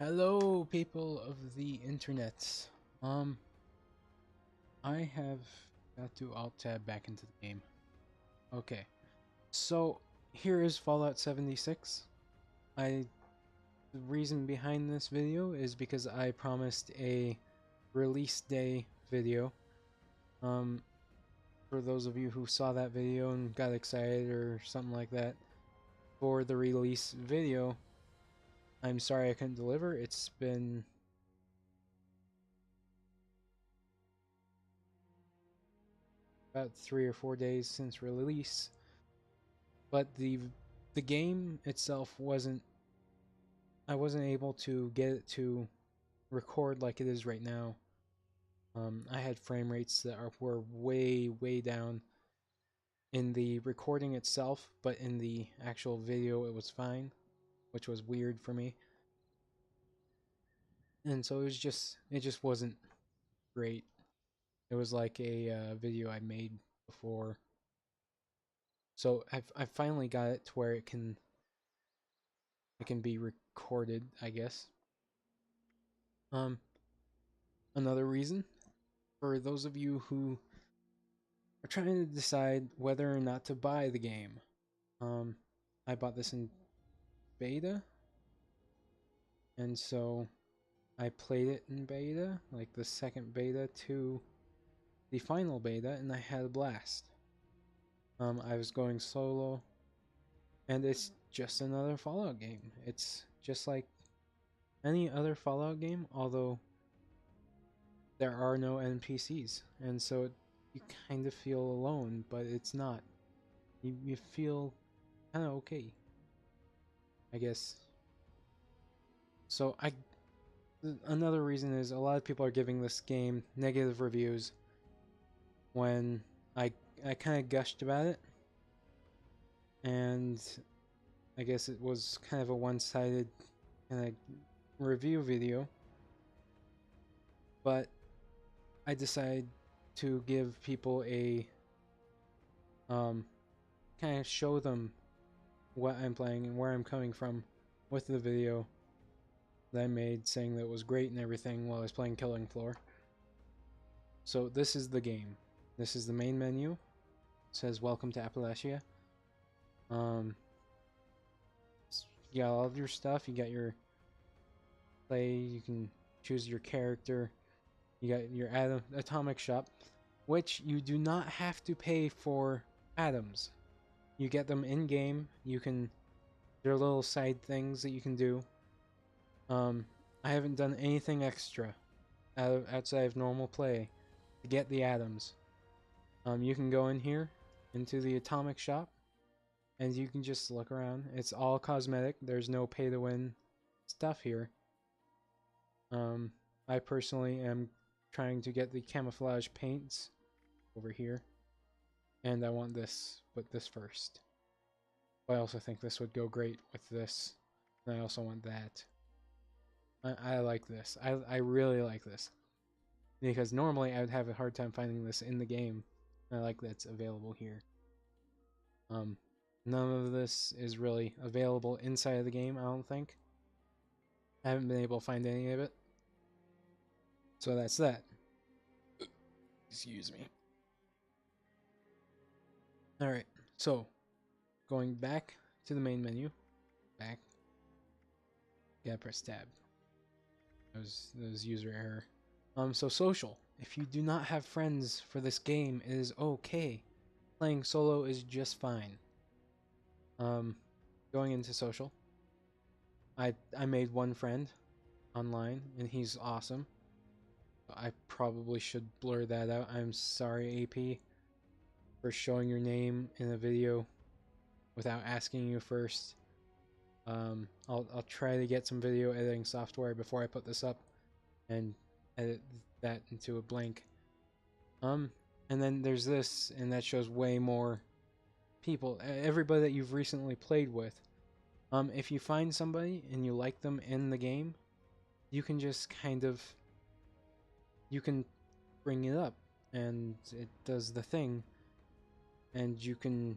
Hello, people of the internet. Um, I have got to alt tab back into the game. Okay, so here is Fallout 76. The reason behind this video is because I promised a release day video. Um, for those of you who saw that video and got excited or something like that, for the release video, I'm sorry I couldn't deliver. It's been about 3 or 4 days since release, but the game itself I wasn't able to get it to record like it is right now. I had frame rates that were way down in the recording itself, but in the actual video it was fine, which was weird for me. And so it just wasn't great. It was like a video I made before. So I finally got it to where it can be recorded, I guess. Um, Another reason for those of you who are trying to decide whether or not to buy the game. Um, I bought this in beta, and so I played it in beta, like the second beta to the final beta, and I had a blast. I was going solo, and it's just another Fallout game. It's just like any other Fallout game, although there are no NPCs, and so you kind of feel alone, but it's not. You feel kind of okay, I guess. So another reason is a lot of people are giving this game negative reviews when I kind of gushed about it, and I guess it was kind of a one-sided kind of review video, but I decided to give people a um kind of show them what I'm playing and where I'm coming from with the video that I made saying that it was great and everything while I was playing Killing Floor. So this is the game. This is the main menu. It says welcome to Appalachia. Um, you got all of your stuff. You got your play. You can choose your character. You got your atomic shop, which you do not have to pay for atoms. You get them in game. You can. There are little side things that you can do. I haven't done anything extra outside of normal play to get the atoms. You can go in here into the atomic shop, and you can just look around. It's all cosmetic. There's no pay to win stuff here. Um, I personally am trying to get the camouflage paints over here, and I want this, but this first. But I also think this would go great with this, and I also want that. I like this. I really like this, because normally I would have a hard time finding this in the game. I like that it's available here. Um, None of this is really available inside of the game, I don't think. I haven't been able to find any of it. So that's that. Excuse me. Alright, so going back to the main menu. Back. Gotta press tab. That was user error. So social. If you do not have friends for this game, it is okay. Playing solo is just fine. Going into social. I made one friend online, and he's awesome. I probably should blur that out. I'm sorry, AP, for showing your name in a video without asking you first. I'll try to get some video editing software before I put this up and edit that into a blank. And then there's this, and that shows way more people, everybody that you've recently played with. If you find somebody and you like them in the game, you can just kind of, you can bring it up, and it does the thing, and you can,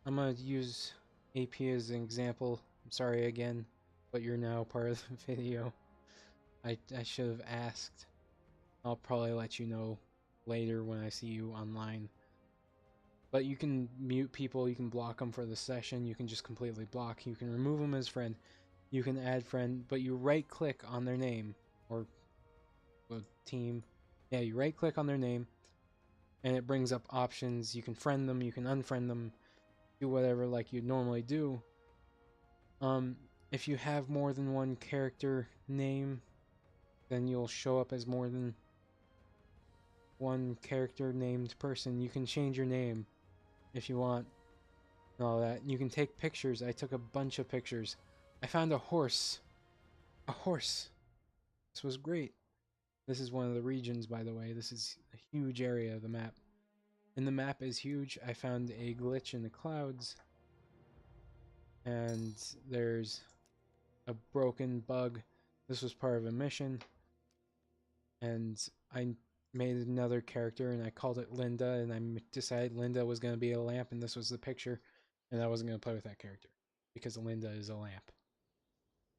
I'm gonna use AP as an example. I'm sorry again. but you're now part of the video. I should have asked. I'll probably let you know later when I see you online. But you can mute people, you can block them for the session, you can just completely block, you can remove them as friend, you can add friend, but you right click on their name, or team. Yeah, you right click on their name, and it brings up options. You can friend them, you can unfriend them, do whatever like you'd normally do. If you have more than one character name, then you'll show up as more than one character named person. You can change your name if you want and all that. You can take pictures. I took a bunch of pictures. I found a horse. A horse. This was great. This is one of the regions, by the way. This is a huge area of the map. And the map is huge. I found a glitch in the clouds. And there's a broken bug. This was part of a mission. And I made another character and I called it Linda, and I decided Linda was going to be a lamp and this was the picture, and I wasn't going to play with that character because Linda is a lamp.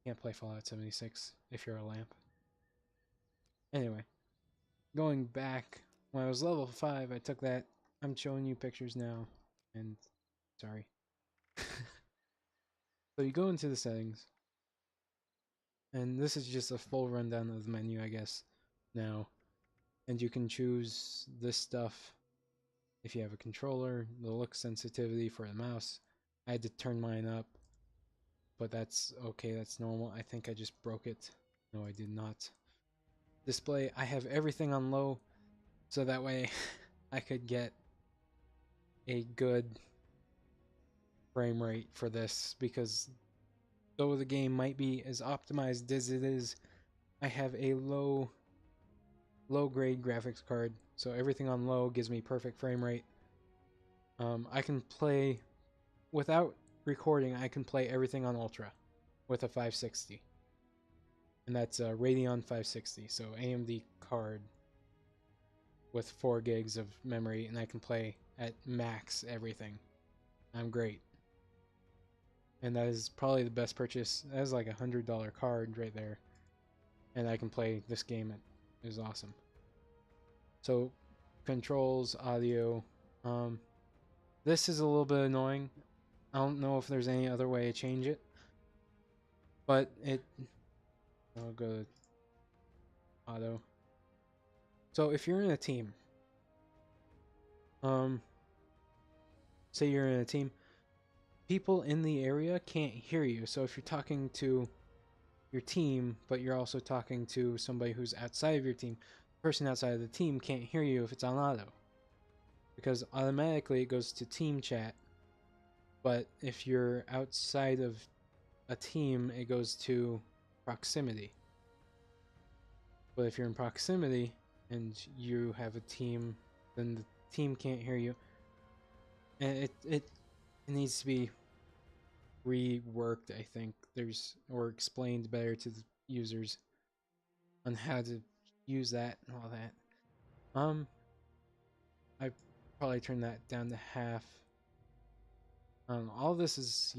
Can't play Fallout 76 if you're a lamp. Anyway, going back, when I was level 5, I took that. I'm showing you pictures now, and sorry. So you go into the settings, and this is just a full rundown of the menu, I guess, now. And you can choose this stuff if you have a controller, the look sensitivity for the mouse. I had to turn mine up, but that's okay, that's normal. I think I just broke it. No, I did not. Display, I have everything on low, so that way I could get a good frame rate for this, because though the game might be as optimized as it is, I have a low grade graphics card, so everything on low gives me perfect frame rate. I can play without recording. I can play everything on ultra with a 560, and that's a Radeon 560, so AMD card with 4 gigs of memory, and I can play at max everything. I'm great. And that is probably the best purchase. That is like $100 card right there, and I can play this game. It is awesome. So controls, audio, this is a little bit annoying. I don't know if there's any other way to change it, but I'll go to auto. So if you're in a team, say you're in a team, people in the area can't hear you. So if you're talking to your team, but you're also talking to somebody who's outside of your team, the person outside of the team can't hear you if it's on auto, because automatically it goes to team chat. But if you're outside of a team, it goes to proximity. But if you're in proximity and you have a team, then the team can't hear you. And it needs to be reworked, I think. Or explained better to the users on how to use that and all that. I probably turn that down to half. All this is,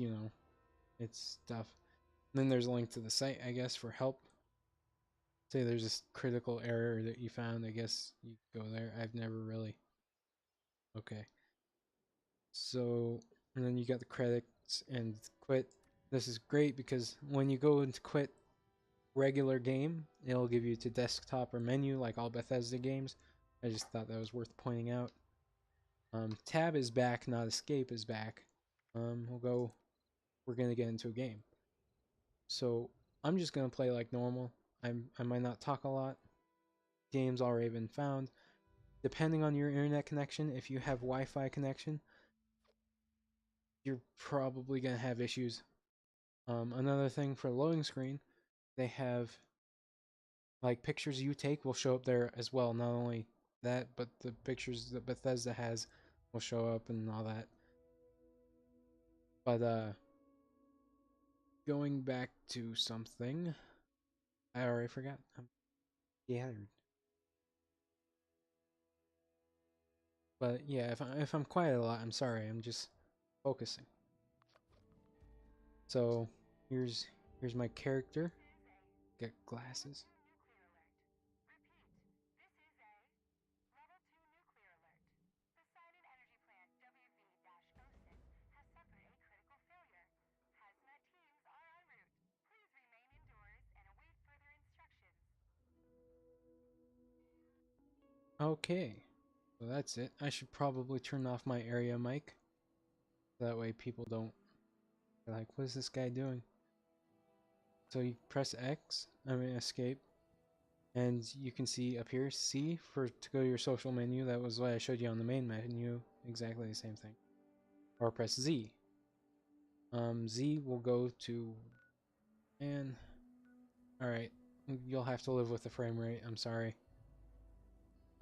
it's stuff. And then there's a link to the site, I guess, for help. Say there's this critical error that you found, I guess you go there. I've never really. Okay. So, and then you got the credits and quit. This is great because when you go into quit regular game, it'll give you to desktop or menu like all Bethesda games. I just thought that was worth pointing out. Tab is back, not escape is back. We're gonna get into a game. So I'm just gonna play like normal. I might not talk a lot. Game's already been found. Depending on your internet connection, if you have Wi-Fi connection, you're probably gonna have issues. Another thing for loading screen, they have like pictures you take will show up there as well. Not only that, but the pictures that Bethesda has will show up and all that. But going back to something I already forgot. I'm scattered. But yeah, if I'm quiet a lot, I'm sorry. I'm just focusing. So here's Here's my character. Get glasses. Okay, so that's it. I should probably turn off my area mic. That way people don't be like, what is this guy doing? So you press X, escape, and you can see up here C to go to your social menu. That was what I showed you on the main menu, exactly the same thing. Or press Z. Z will go to, and alright, you'll have to live with the frame rate, I'm sorry.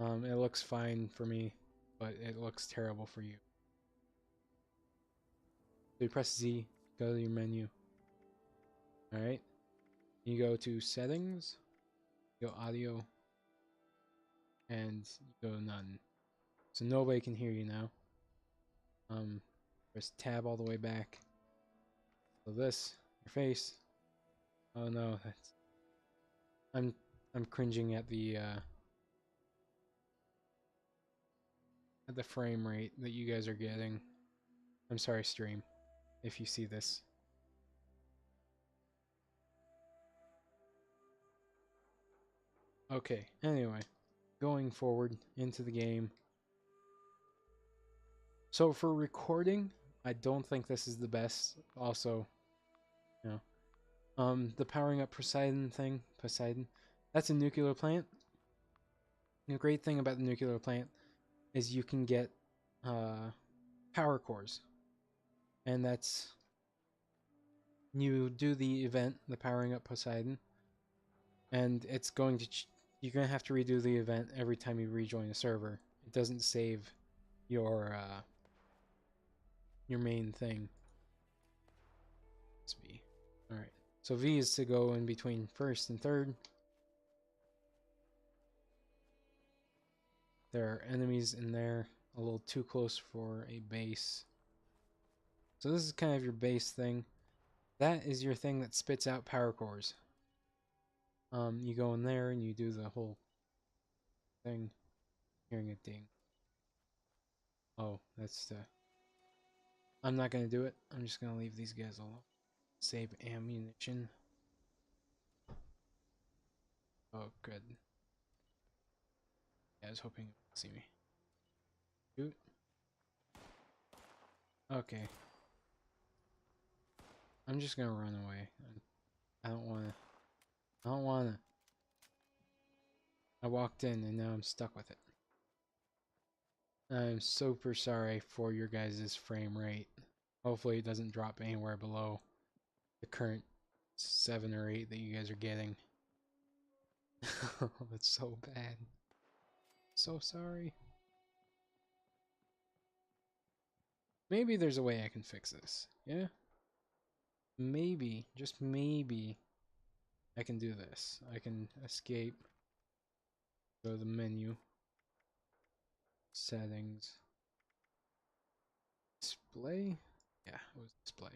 It looks fine for me, but it looks terrible for you. So you press Z, go to your menu. Alright, you go to settings, go audio, and you go none. So nobody can hear you now. Press tab all the way back. So this, your face. Oh no, that's I'm cringing at the frame rate that you guys are getting. I'm sorry, stream, if you see this. Okay, anyway, going forward into the game. So for recording, I don't think this is the best. Also, you know, the powering up Poseidon thing, that's a nuclear plant. The great thing about the nuclear plant is you can get power cores, and that's, you do the event, the powering up Poseidon, and it's going to you're gonna have to redo the event every time you rejoin a server. It doesn't save your main thing. Let's be alright. So V is to go in between first and third. There are enemies in there a little too close for a base. So this is kind of your base thing. That is your thing that spits out power cores. You go in there and you do the whole thing. Hearing a ding. Oh, that's the... I'm not gonna do it. I'm just gonna leave these guys alone. Save ammunition. Oh, good. Yeah, I was hoping you would see me. Shoot. Okay. I'm just gonna run away. I don't wanna. I don't wanna. I walked in and now I'm stuck with it. I'm super sorry for your guys' frame rate. Hopefully it doesn't drop anywhere below the current 7 or 8 that you guys are getting. It's so bad. So sorry. Maybe there's a way I can fix this. Yeah? Maybe, just maybe, I can do this. I can escape, go to the menu, settings, display? Yeah, it was display.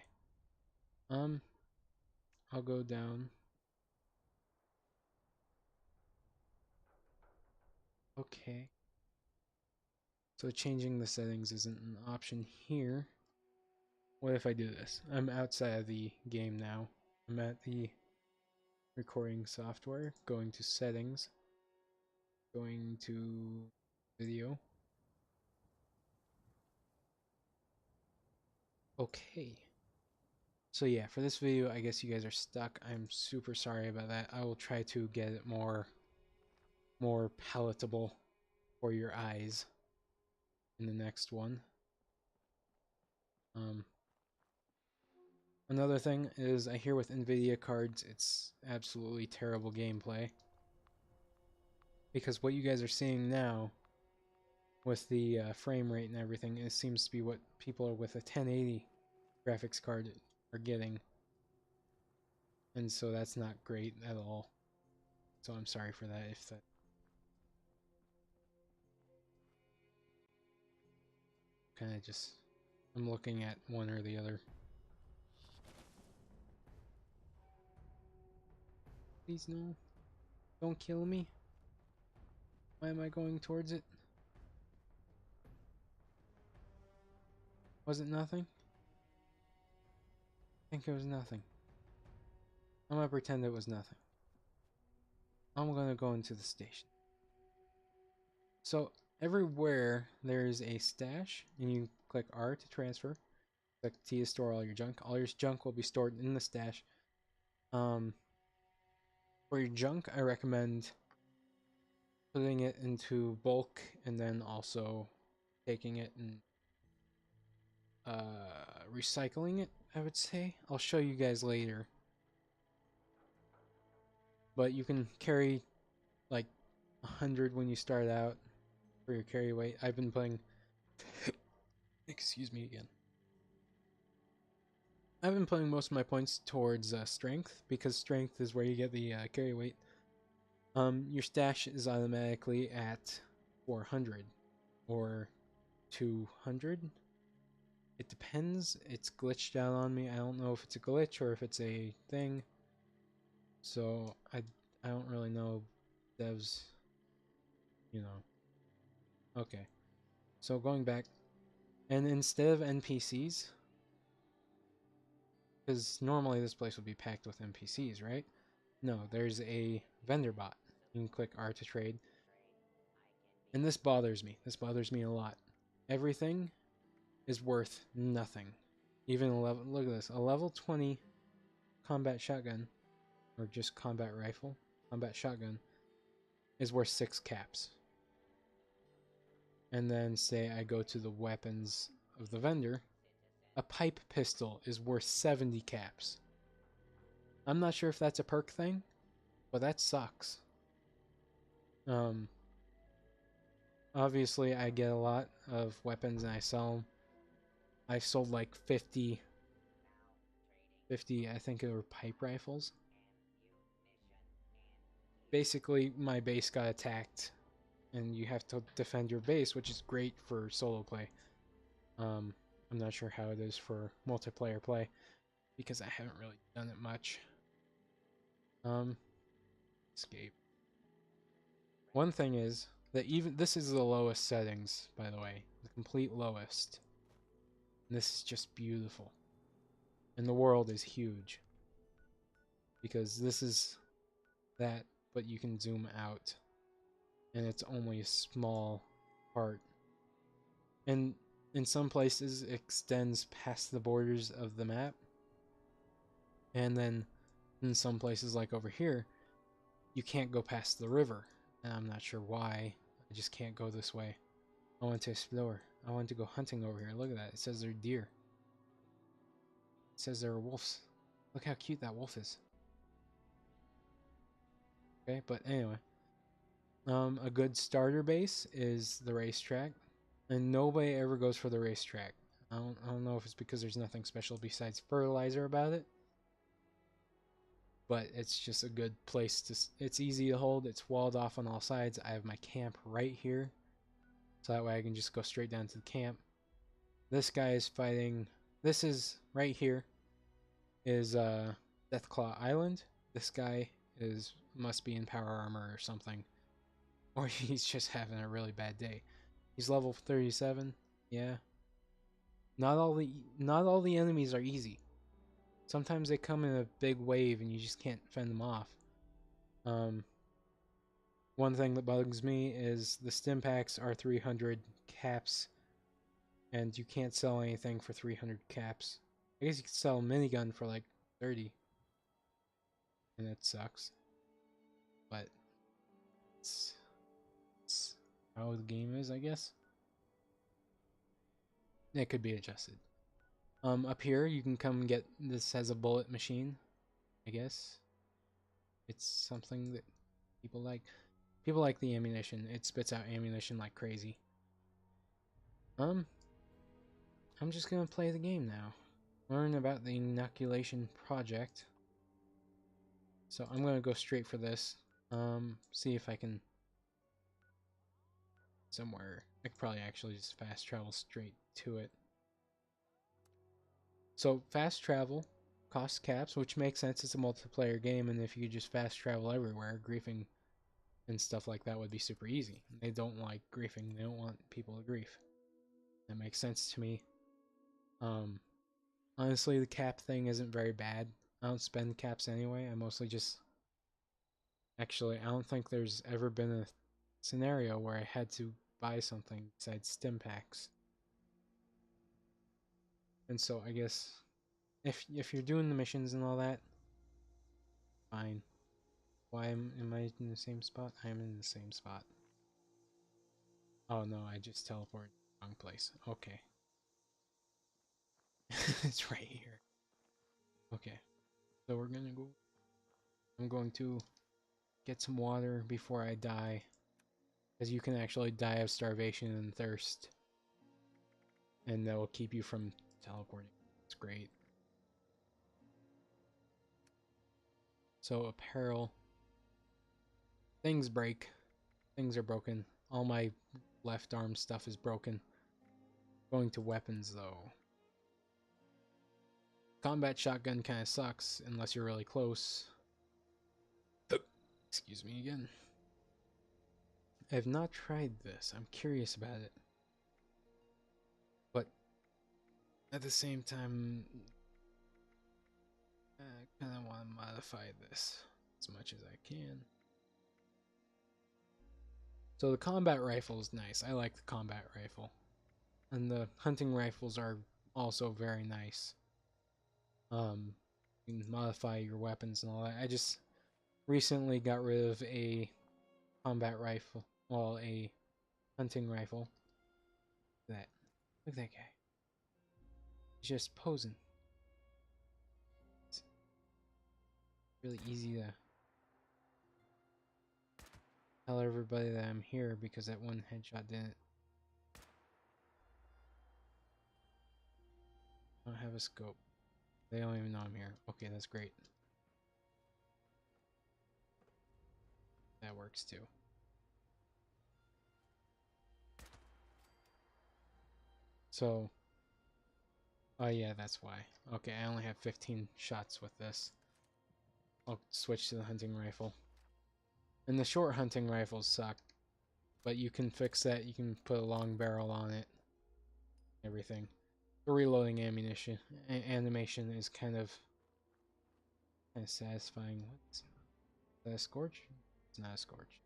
I'll go down. Okay. So changing the settings isn't an option here. What if I do this? I'm outside of the game now. I'm at the recording software, going to settings, going to video. Okay. So yeah, for this video, I guess you guys are stuck. I'm super sorry about that. I will try to get it more palatable for your eyes in the next one. Another thing is, I hear with NVIDIA cards, it's absolutely terrible gameplay. Because what you guys are seeing now, with the frame rate and everything, it seems to be what people with a 1080 graphics card are getting. And so that's not great at all. So I'm sorry for that if that... Kind of just... I'm looking at one or the other. Please no. Don't kill me. Why am I going towards it? Was it nothing? I think it was nothing. I'm gonna pretend it was nothing. I'm gonna go into the station. So everywhere there's a stash, and you click R to transfer. Click T to store all your junk. All your junk will be stored in the stash. For your junk, I recommend putting it into bulk and then also taking it and recycling it, I would say. I'll show you guys later. But you can carry like 100 when you start out for your carry weight. I've been playing excuse me again. I've been putting most of my points towards strength, because strength is where you get the carry weight. Your stash is automatically at 400 or 200. It depends. It's glitched out on me. I don't know if it's a glitch or if it's a thing. So I don't really know devs, you know. Okay. So going back, and instead of NPCs, because normally this place would be packed with NPCs, right? No, there's a vendor bot. You can click R to trade. And this bothers me. This bothers me a lot. Everything is worth nothing. Even a level, look at this, a level 20 combat shotgun, or just combat rifle, combat shotgun, is worth 6 caps. And then say I go to the weapons of the vendor, a pipe pistol is worth 70 caps. I'm not sure if that's a perk thing, but that sucks. Obviously I get a lot of weapons and I sell them. I sold like 50, I think they were pipe rifles. Basically, my base got attacked, and you have to defend your base, which is great for solo play. I'm not sure how it is for multiplayer play, because I haven't really done it much. Escape. One thing is that even this is the lowest settings, by the way, the complete lowest. And this is just beautiful. And the world is huge, because this is that, but you can zoom out, and it's only a small part. And in some places it extends past the borders of the map, and then in some places like over here you can't go past the river, and I'm not sure why. I just can't go this way. I want to explore. I want to go hunting over here. Look at that. It says they're deer. It says there are wolves. Look how cute that wolf is. Okay, but anyway, a good starter base is the racetrack, and nobody ever goes for the racetrack. I don't know if it's because there's nothing special besides fertilizer about it, but it's just a good place to. It's easy to hold. It's walled off on all sides. I have my camp right here, so that way I can just go straight down to the camp. This guy is fighting. This is right here. Is Deathclaw Island. This guy must be in power armor or something, or he's just having a really bad day. He's level 37. Yeah. Not all the enemies are easy. Sometimes they come in a big wave and you just can't fend them off. One thing that bugs me is the stim packs are 300 caps, and you can't sell anything for 300 caps. I guess you could sell a minigun for like 30, and it sucks. But it's how the game is, I guess. It could be adjusted. Up here you can come get this as a bullet machine, I guess. It's something that people like. People like the ammunition. It spits out ammunition like crazy. I'm just gonna play the game now. Learn about the inoculation project. So I'm gonna go straight for this. See if I can somewhere. I could probably actually just fast travel straight to it. So fast travel, cost caps, which makes sense. It's a multiplayer game, and if you just fast travel everywhere, griefing and stuff like that would be super easy. They don't like griefing. They don't want people to grief. That makes sense to me. Honestly, the cap thing isn't very bad. I don't spend caps anyway. I mostly just... Actually, I don't think there's ever been a scenario where I had to buy something besides stim packs. And so I guess if you're doing the missions and all that, fine. Why am I in the same spot? I am in the same spot. Oh no, I just teleported to the wrong place. Okay. It's right here. Okay. So we're gonna go... I'm going to get some water before I die. Because you can actually die of starvation and thirst. And that will keep you from teleporting. It's great. So apparel. Things break. Things are broken. All my left arm stuff is broken. Going to weapons though. Combat shotgun kind of sucks unless you're really close. Excuse me again. I have not tried this. I'm curious about it. But at the same time, I kind of want to modify this as much as I can. So the combat rifle is nice. I like the combat rifle. And the hunting rifles are also very nice. You can modify your weapons and all that. I just recently got rid of a combat rifle. Well, a hunting rifle. Look at that. Look at that guy. He's just posing. It's really easy to tell everybody that I'm here because that one headshot didn't. I don't have a scope. They don't even know I'm here. Okay, that's great. That works too. So, oh yeah, that's why. Okay, I only have 15 shots with this. I'll switch to the hunting rifle. And the short hunting rifles suck, but you can fix that. You can put a long barrel on it. Everything. The reloading ammunition animation is kind of satisfying. What's that? A scorch? It's not a scorch.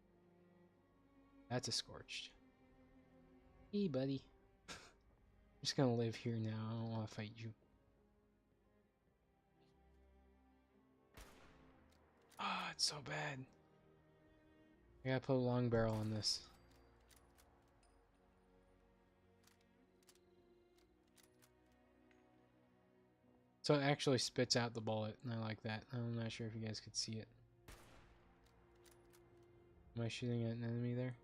That's a scorched. Hey, buddy. I'm just gonna live here now. I don't want to fight you. Ah, oh, it's so bad. I gotta put a long barrel on this. So it actually spits out the bullet, and I like that. I'm not sure if you guys could see it. Am I shooting at an enemy there?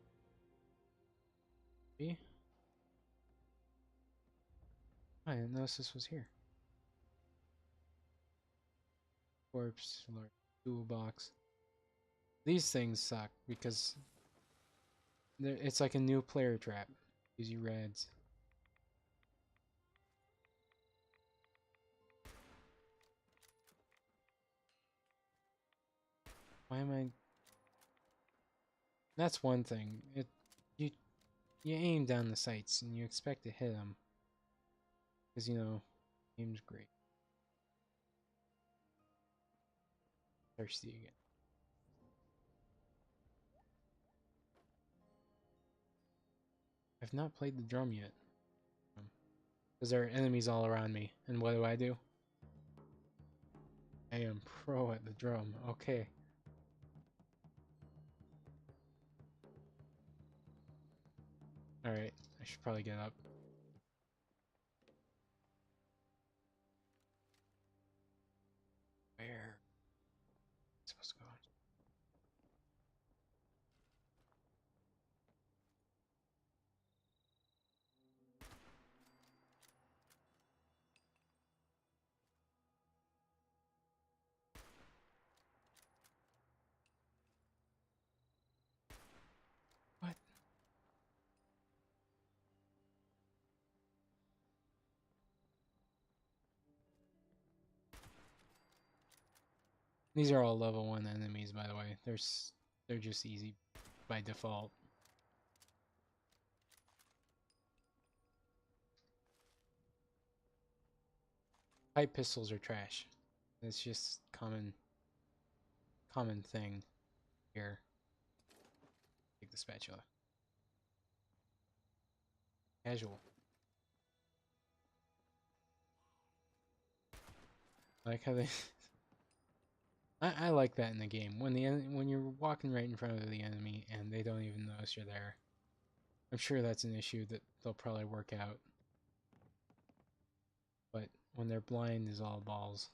See? I didn't notice this was here. Corpse, large toolbox. These things suck because it's like a new player trap. Gives you reds. Why am I? That's one thing. You you aim down the sights and you expect to hit them because you know aim's great. Thirsty again. I've not played the drum yet. Because there are enemies all around me. And what do? I am pro at the drum. Okay. Alright, I should probably get up. Where? Am I supposed to go? What? These are all level 1 enemies, by the way. They're just easy by default. Pipe pistols are trash. It's just common thing here. Take the spatula. Casual. I like how they I like that in the game. When you're walking right in front of the enemy and they don't even notice you're there. I'm sure that's an issue that they'll probably work out. But when they're blind is all balls.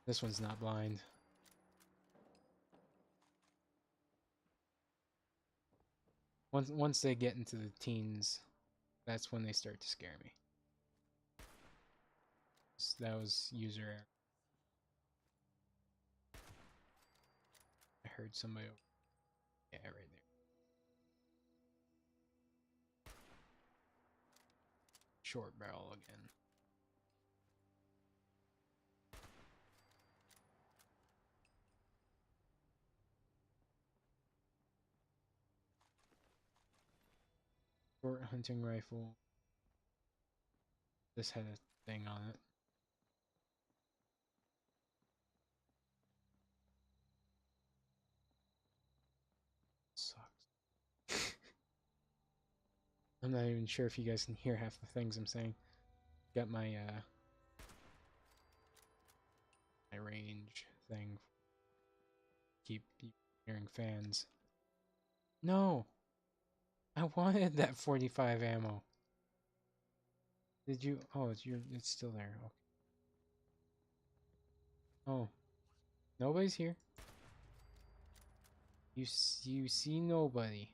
This one's not blind. Once they get into the teens, that's when they start to scare me. So that was user error. I heard somebody over. Yeah, right there. Short barrel again. Short hunting rifle. This had a thing on it. Sucks. I'm not even sure if you guys can hear half the things I'm saying. Got my my range thing. Keep hearing fans. No! I wanted that 45 ammo. Did you? Oh, it's still there. Okay. Oh, nobody's here. You see nobody.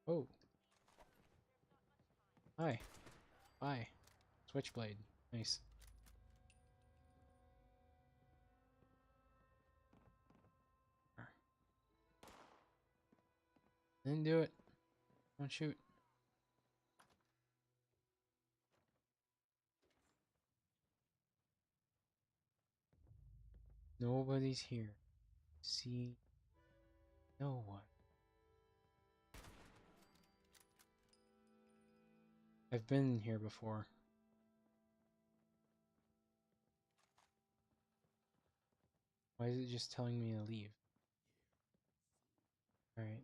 Oh. Hi. Bye. Switchblade. Nice. Didn't do it. Don't shoot. Nobody's here. See no one. I've been here before. Why is it just telling me to leave? Alright.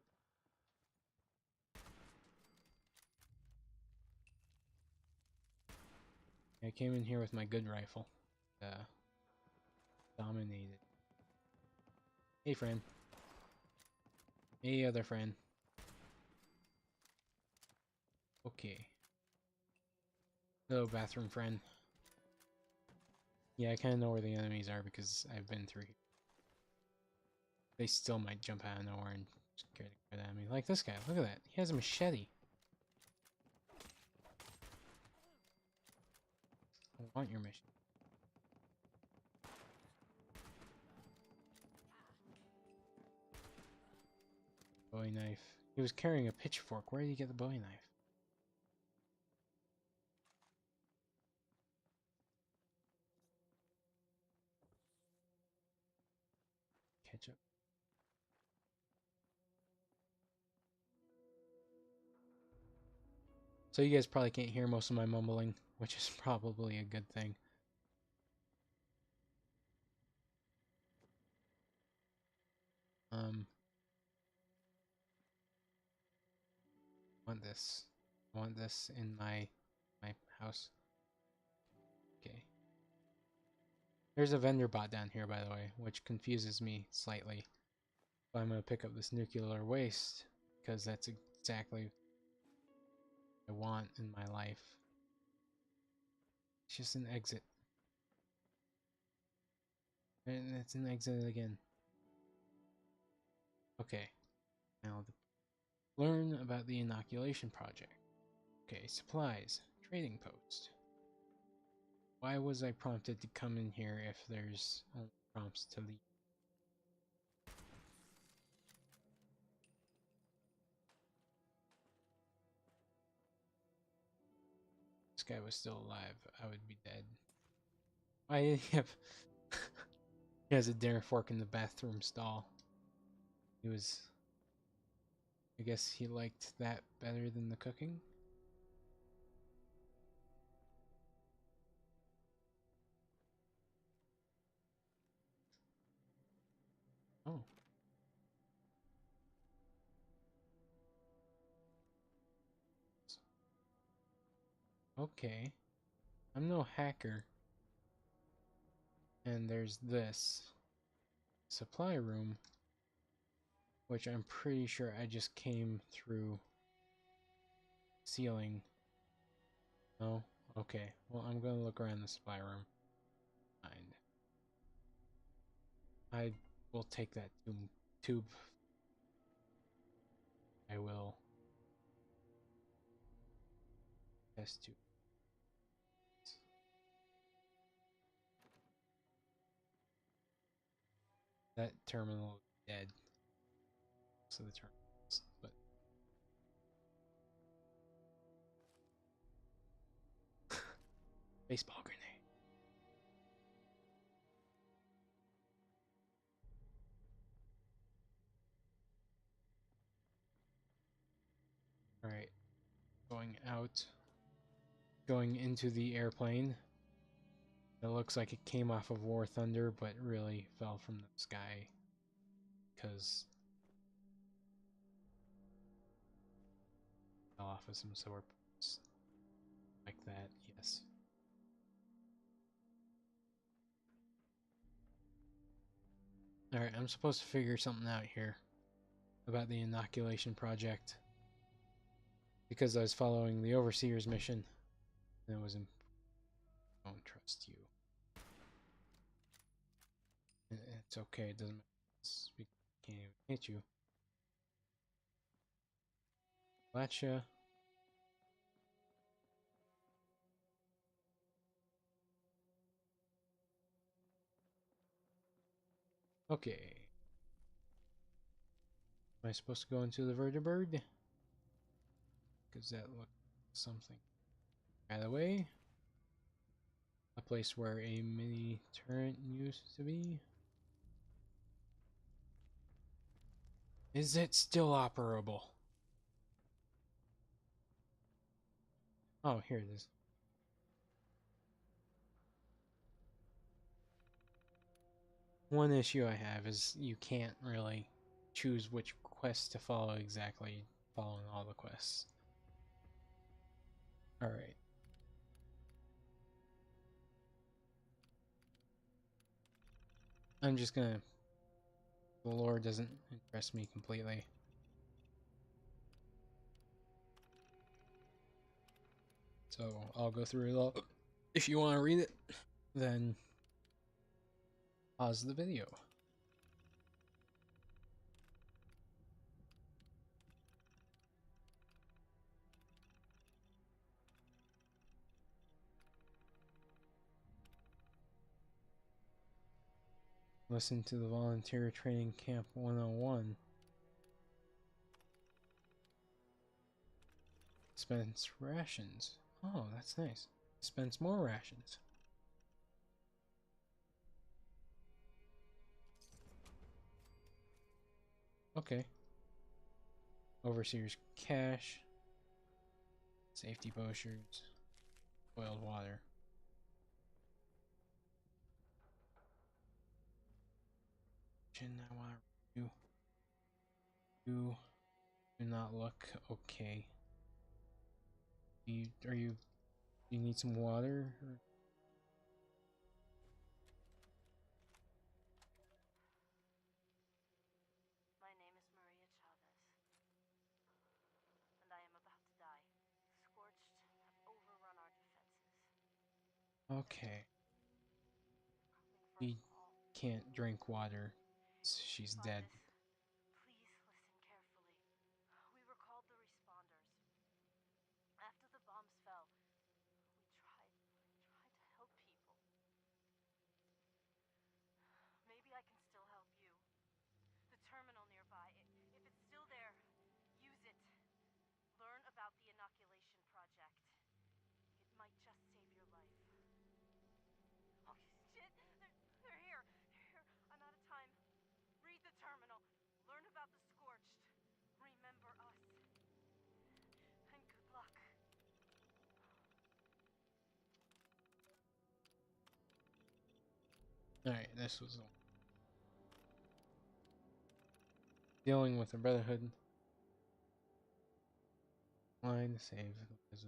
I came in here with my good rifle. Dominated. Hey, friend. Hey, other friend. Okay. Hello, bathroom friend. Yeah, I kind of know where the enemies are because I've been through here. They still might jump out of nowhere and scare the crap out of me. Like this guy. Look at that. He has a machete. I want your mission. Bowie knife. He was carrying a pitchfork. Where did he get the Bowie knife? Ketchup. So you guys probably can't hear most of my mumbling, which is probably a good thing. Want this. I want this in my house. Okay. There's a vendor bot down here, by the way, which confuses me slightly. But I'm gonna pick up this nuclear waste because that's exactly what I want in my life. It's just an exit. And it's an exit again. Okay. Now learn about the inoculation project. Okay, supplies. Trading post. Why was I prompted to come in here if there's only prompts to leave? guy was still alive, I would be dead. I have. He has a dinner fork in the bathroom stall. He was. I guess he liked that better than the cooking. Oh. Okay. I'm no hacker. And there's this supply room, which I'm pretty sure I just came through ceiling. No? Okay. Well, I'm gonna look around the supply room. Fine. I will take that tube. I will test tube. That terminal is dead. So the terminals, but baseball grenade. All right, going out, going into the airplane. It looks like it came off of War Thunder, but really fell from the sky because fell off of some solar panels like that. Yes. All right, I'm supposed to figure something out here about the inoculation project because I was following the Overseer's mission. And it was in. Don't trust you. It's okay. It doesn't matter. We can't even hit you. Gotcha. Okay. Am I supposed to go into the vertibird? Because that looks something. By the way, a place where a mini turret used to be. Is it still operable? Oh, here it is. One issue I have is you can't really choose which quest to follow exactly, following all the quests. Alright. I'm just gonna... The lore doesn't interest me completely. So I'll go through it all. If you want to read it, then pause the video. Listen to the Volunteer Training Camp 101. Dispense rations. Oh, that's nice. Dispense more rations. Okay. Overseer's cash. Safety brochures. Boiled water. I want to review. You do not look okay. Do you need some water? Or? My name is Maria Chavez, and I am about to die. Scorched have overrun our defenses. Okay. Coming from She all. can't drink water. She's dead. Please listen carefully. We were called the responders. After the bombs fell, we tried to help people. Maybe I can still help you. The terminal nearby, if it's still there, use it. Learn about the inoculation project. It might just save your life. Oh shit! They're here! They're here! I'm out of time. Read the terminal. Learn about the Scorched. Remember us. And good luck. Alright, this was dealing with the Brotherhood. Line to save because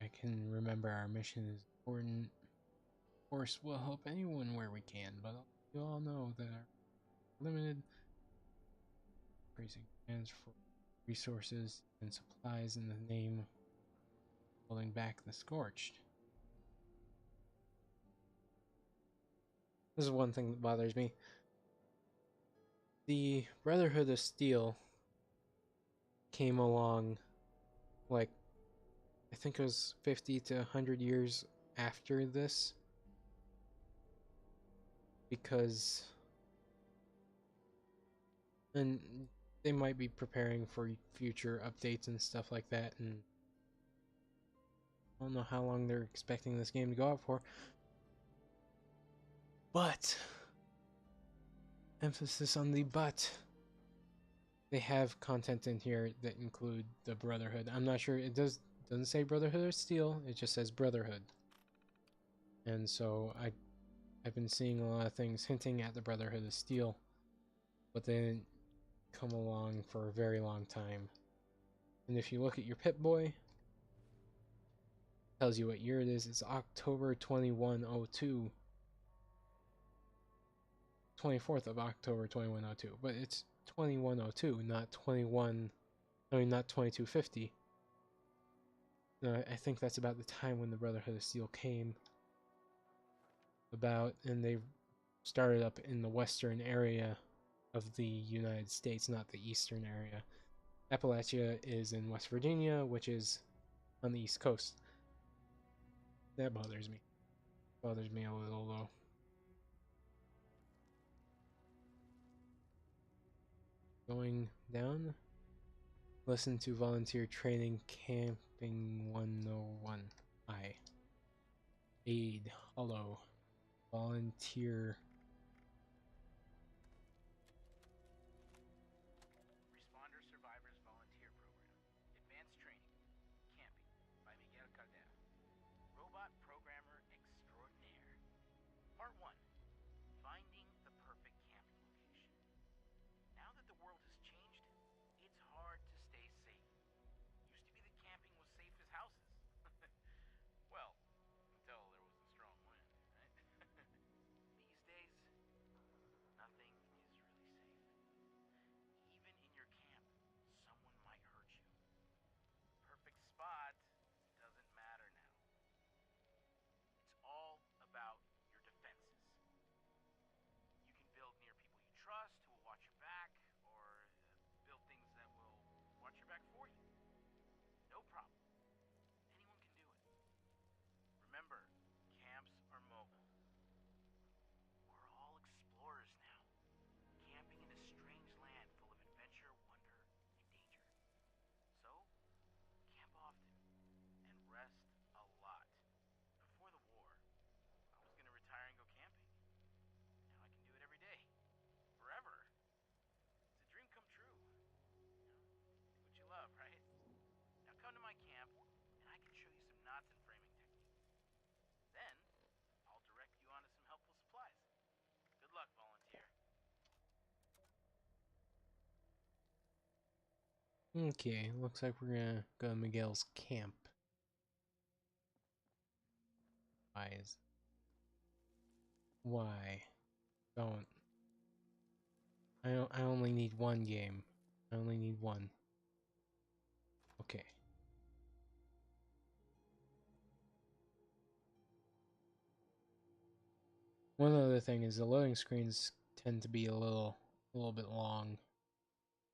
I can remember our mission is important. Of course, we'll help anyone where we can, but you all know that our limited increasing plans for resources and supplies in the name of holding back the Scorched. This is one thing that bothers me. The Brotherhood of Steel came along, like, I think it was 50 to 100 years after this, because and they might be preparing for future updates and stuff like that, and I don't know how long they're expecting this game to go out for, but emphasis on the but. They have content in here that include the Brotherhood. I'm not sure, it doesn't say Brotherhood of Steel, it just says Brotherhood. And so I've been seeing a lot of things hinting at the Brotherhood of Steel, but they didn't come along for a very long time. And if you look at your Pip-Boy, it tells you what year it is. It's October 2102. 24th of October 2102. But it's 2102, not 2250. I think that's about the time when the Brotherhood of Steel came about, and they started up in the western area of the United States, not the eastern area. Appalachia is in West Virginia, which is on the East Coast. That bothers me. Bothers me a little, though. Going down. Listen to Volunteer Training Camping 101. I. Aid. Hello. Volunteer. Responder Survivors Volunteer Program. Advanced Training. Camping by Miguel Caldera. Robot Programmer Extraordinaire. Part 1. Finding the perfect camping location. Now that the world has changed, it's hard to stay safe. Used to be that camping was safe as houses. Well, until there was a strong wind, right? These days, nothing is really safe. Even in your camp, someone might hurt you. Perfect spot doesn't matter now. It's all about your defenses. You can build near people you trust who will watch your back, or build things that will watch your back for you. No problem. Anyone can do it. Remember, camps are mobile. We're all explorers now, camping in a strange land full of adventure, wonder, and danger. So, camp often, and rest a lot. Before the war, I was gonna retire and go camping. Now I can do it every day. Forever. It's a dream come true. You know, do what you love, right? Now come to my camp, and I can show you some knots and framing techniques. Then, I'll direct you onto some helpful supplies. Good luck, volunteer. Okay, looks like we're gonna go to Miguel's camp. Why? Don't. I only need one game. I only need one. Okay. One other thing is the loading screens tend to be a little bit long.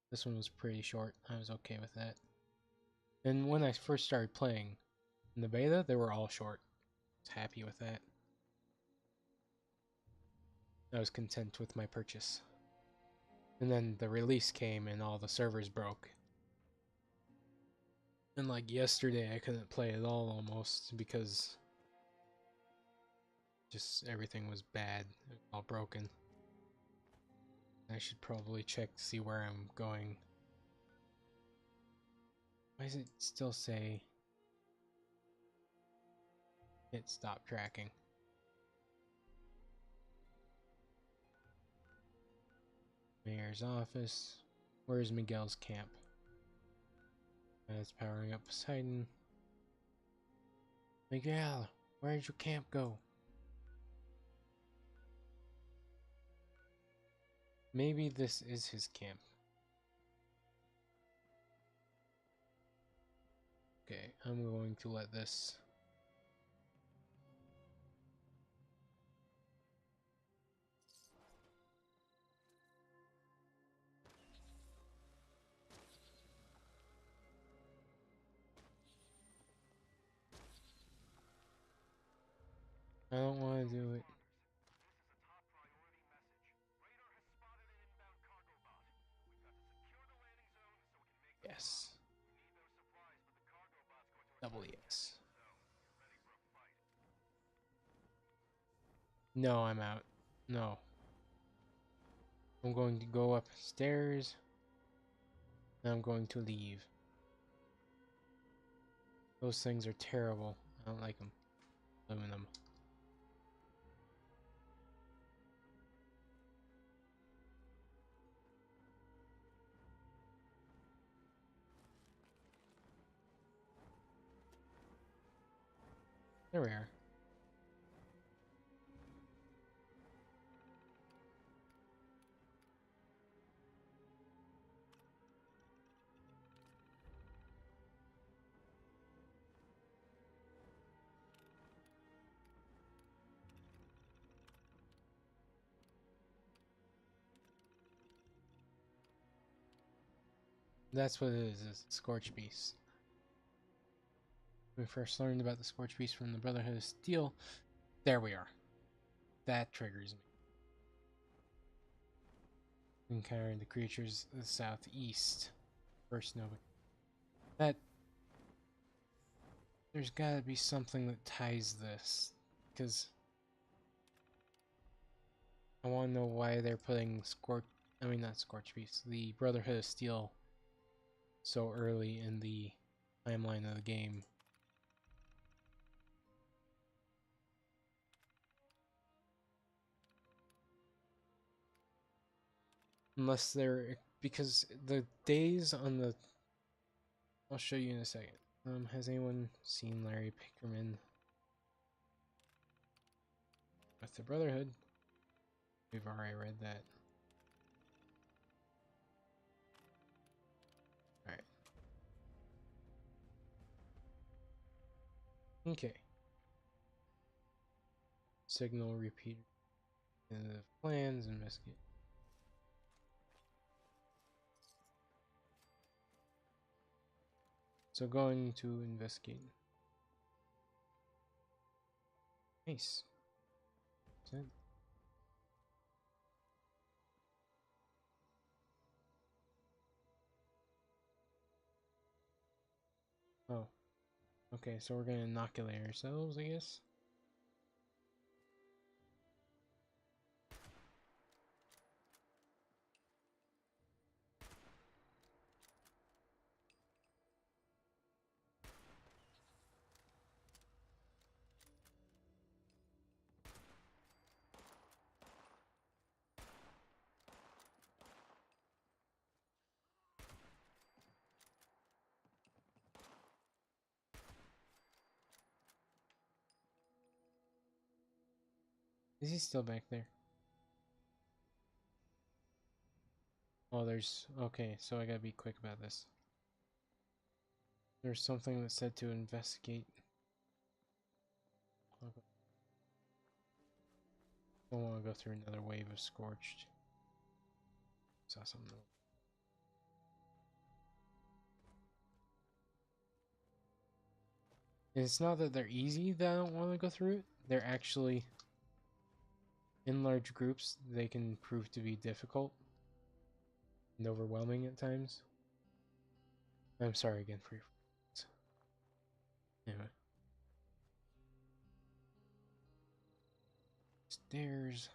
This one was pretty short. I was okay with that. And when I first started playing in the beta, they were all short. I was happy with that. I was content with my purchase. And then the release came and all the servers broke. And like yesterday, I couldn't play at all almost because just everything was bad, all broken. I should probably check to see where I'm going. Why does it still say hit stop tracking? Mayor's office. Where's Miguel's camp? It's powering up Poseidon. Miguel, where did your camp go? Maybe this is his camp. Okay, I'm going to let this. I don't want to do it. Yes. Double yes. No, I'm out. No. I'm going to go upstairs. And I'm going to leave. Those things are terrible. I don't like them. Aluminum. There we are. That's what it is a Scorch Beast. We first learned about the Scorch Beast from the Brotherhood of Steel. There we are. That triggers me. Encountering the creatures of the southeast. First Nova. That... There's gotta be something that ties this. Because... I want to know why they're putting not Scorch Beast. The Brotherhood of Steel so early in the timeline of the game. Unless they're... Because the days on the... I'll show you in a second. Has anyone seen Larry Pickerman with the Brotherhood? We've already read that. Alright. Okay. Signal repeater. The plans, investigate. So going to investigate. Nice. Good. Oh. Okay, so we're gonna inoculate ourselves, I guess. Is he still back there? Oh, there's... Okay, so I gotta be quick about this. There's something that said to investigate. Okay. Don't want to go through another wave of Scorched. Saw something. It's not that they're easy that I don't want to go through it. They're actually... In large groups, they can prove to be difficult. And overwhelming at times. I'm sorry again for your... stairs.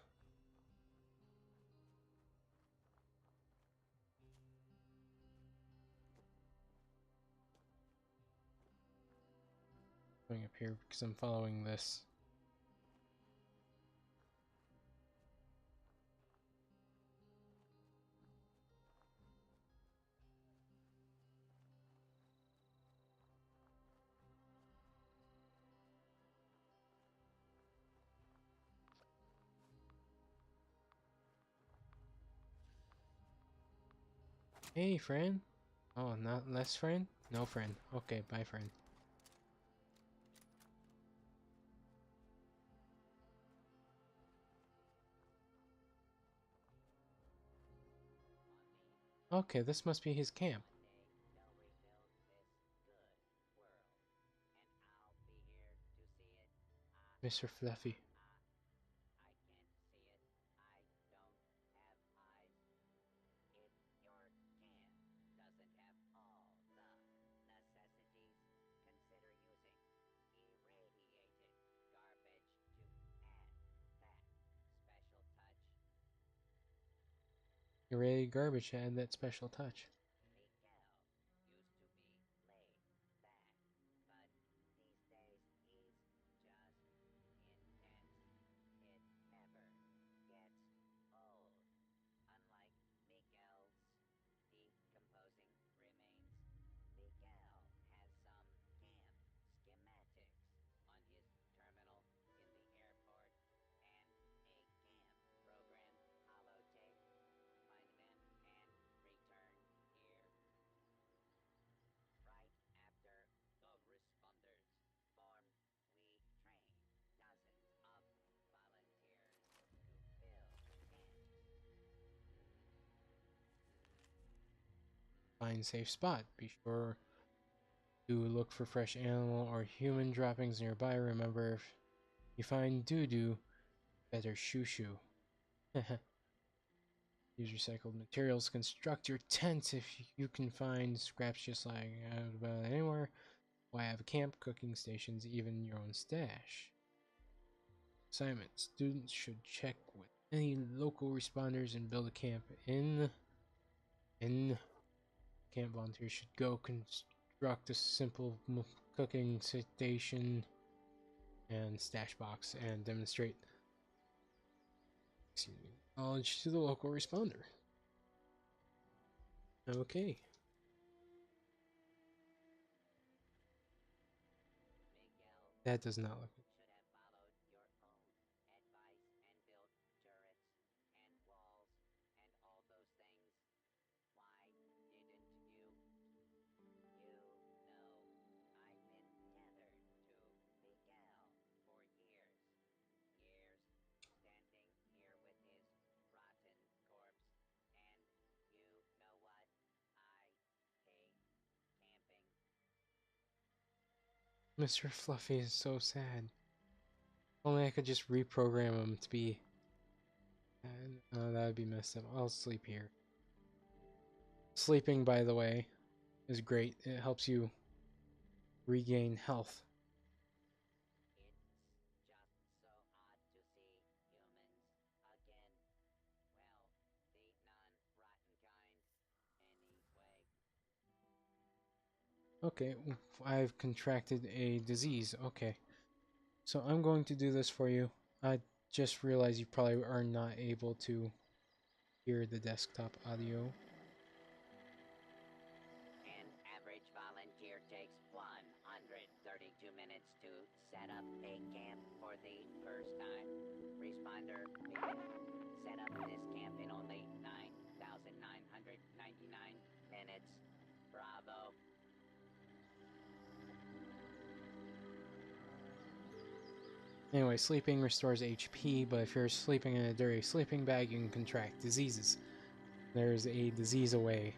Going up here because I'm following this. Hey, friend. Oh, not less friend? No friend. Okay, bye, friend. Okay, this must be his camp. Mr. Fluffy. Irradiated garbage to add that special touch. Find safe spot. Be sure to look for fresh animal or human droppings nearby. Remember, if you find doo-doo, better shoo-shoo. Use recycled materials. Construct your tent if you can find scraps just lying out about anywhere. Why have a camp, cooking stations, even your own stash? Assignment. Students should check with any local responders and build a camp in camp. Volunteers should go construct a simple cooking station and stash box and demonstrate knowledge to the local responder. Okay. That does not look good. Mr. Fluffy is so sad. Only I could just reprogram him to be. That would be messed up. I'll sleep here. Sleeping, by the way, is great. It helps you regain health. Okay, I've contracted a disease. Okay. So I'm going to do this for you. I just realized you probably are not able to hear the desktop audio. An average volunteer takes 132 minutes to set up a camp for the first time. Responder begin. Set up this camp in only 9,999 minutes. Bravo. Anyway, sleeping restores HP, but if you're sleeping in a dirty sleeping bag, you can contract diseases. There's a disease away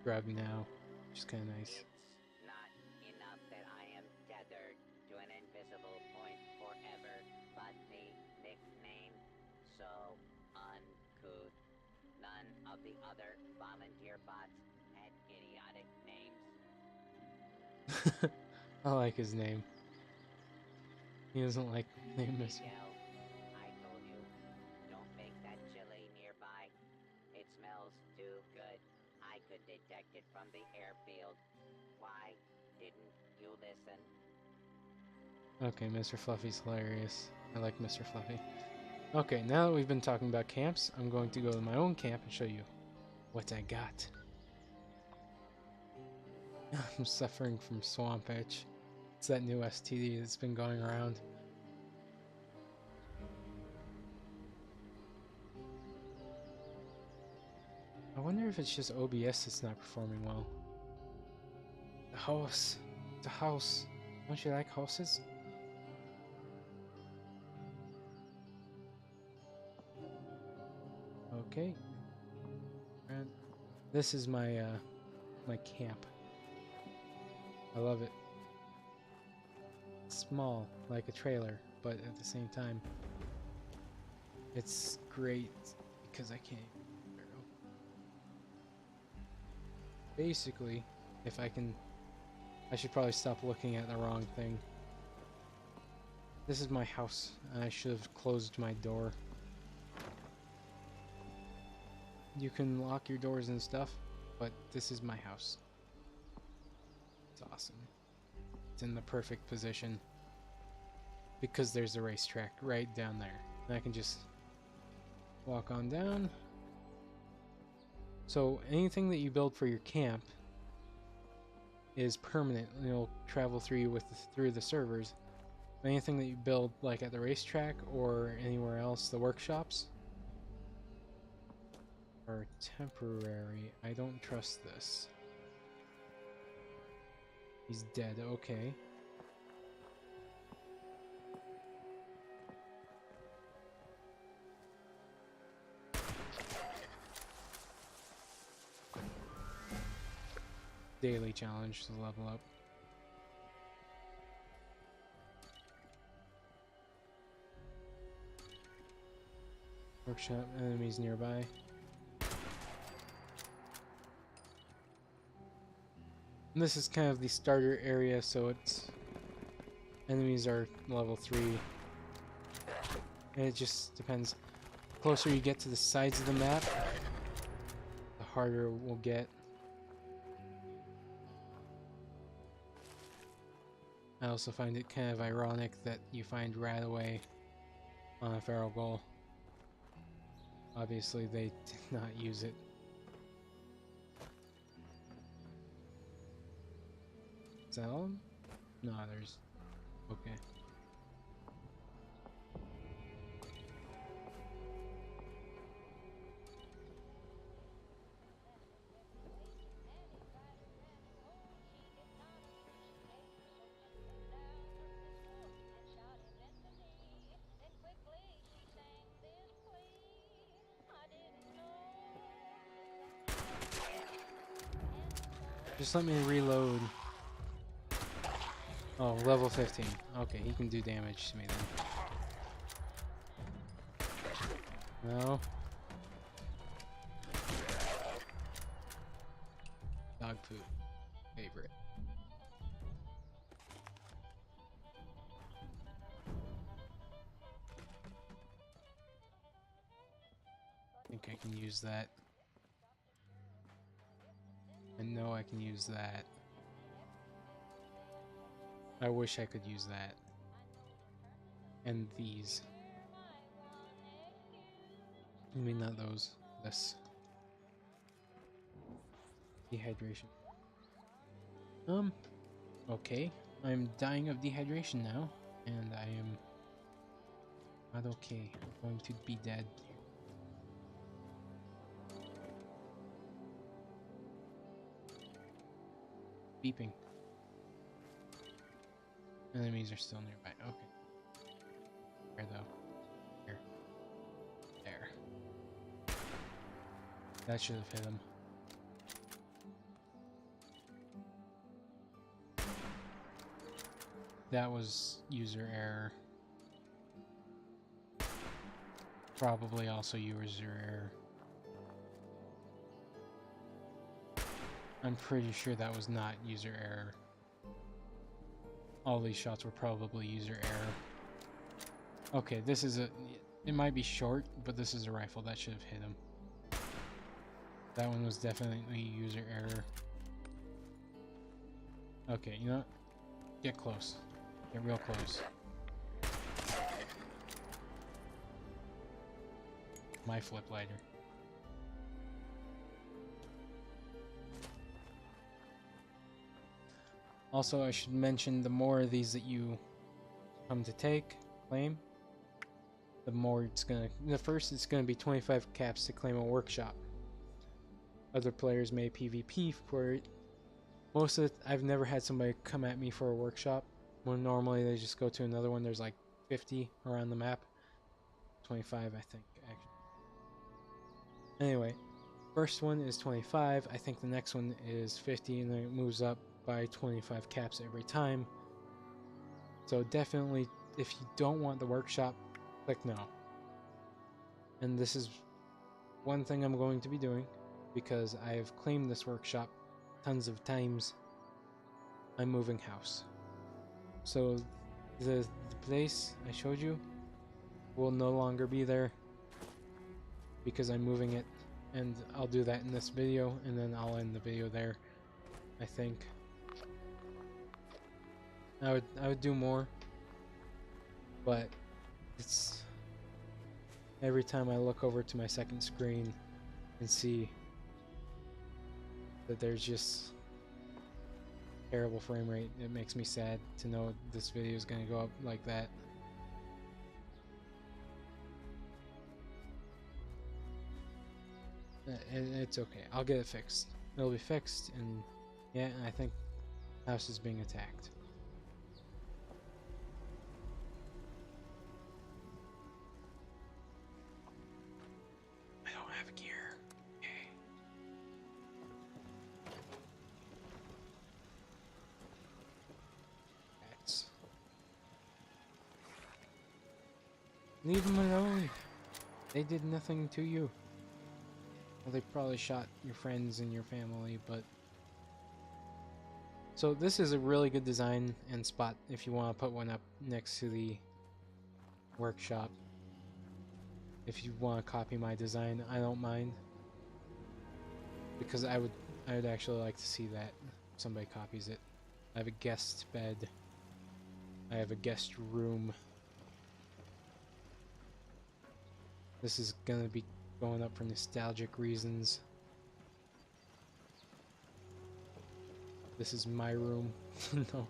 drug now, which is kind of nice. It's not enough that I am tethered to an invisible point forever, but the nickname so uncouth. None of the other volunteer bots had idiotic names. I like his name. He doesn't like name Mr. Miguel, I the airfield. Why didn't you listen? Okay, Mr. Fluffy's hilarious. I like Mr. Fluffy. Okay, now that we've been talking about camps, I'm going to go to my own camp and show you what I got. I'm suffering from swamp itch. It's that new STD that's been going around. I wonder if it's just OBS that's not performing well. The house. The house. Don't you like houses? Okay. And this is my my camp. I love it. It's small, like a trailer, but at the same time, it's great because I can't. Basically, if I can, I should probably stop looking at the wrong thing. This is my house, and I should have closed my door. You can lock your doors and stuff, but this is my house. It's awesome. It's in the perfect position because there's a racetrack right down there. And I can just walk on down. So anything that you build for your camp is permanent. It'll travel through you through the servers. Anything that you build like at the racetrack or anywhere else, the workshops, are temporary. I don't trust this. He's dead, okay. Daily challenge to level up. Workshop, enemies nearby. And this is kind of the starter area, so it's enemies are level 3. And it just depends. The closer you get to the sides of the map, the harder it will get. I also find it kind of ironic that you find Radaway on a feral goal. Obviously they did not use it. Is that all? No, there's... Okay. Just let me reload. Oh, level 15. Okay, he can do damage to me then. No. Dog food. Favorite. I think I can use that. I know I can use that. I wish I could use that. And these. I mean, not those. This. Dehydration. Okay. I'm dying of dehydration now. And I am not okay. I'm going to be dead. Beeping. Enemies are still nearby. Okay. Where though? Here. There. That should have hit him. That was user error. Probably also user error. I'm pretty sure that was not user error. All these shots were probably user error. Okay, this is a... It might be short, but this is a rifle. That should have hit him. That one was definitely user error. Okay, you know what? Get close. Get real close. My flip lighter. Also, I should mention the more of these that you come to claim, the more it's gonna. The first, it's gonna be 25 caps to claim a workshop. Other players may PvP for it. Most of it, I've never had somebody come at me for a workshop. When normally they just go to another one. There's like 50 around the map. 25, I think, actually. Anyway, first one is 25. I think the next one is 50, and then it moves up by 25 caps every time. So definitely, if you don't want the workshop, click no. And this is one thing I'm going to be doing, because I have claimed this workshop tons of times. I'm moving house. So the place I showed you will no longer be there because I'm moving it, and I'll do that in this video, and then I'll end the video there, I think. I would do more, but it's every time I look over to my second screen and see that there's just terrible frame rate, it makes me sad to know this video is going to go up like that. It's okay. I'll get it fixed. It'll be fixed, and yeah, I think the house is being attacked. I don't have gear. Okay. Rats. Leave them alone. They did nothing to you. Well, they probably shot your friends and your family, but... So this is a really good design and spot if you want to put one up next to the workshop. If you want to copy my design, I don't mind. Because I would actually like to see that somebody copies it. I have a guest bed. I have a guest room. This is gonna be going up for nostalgic reasons. This is my room. No,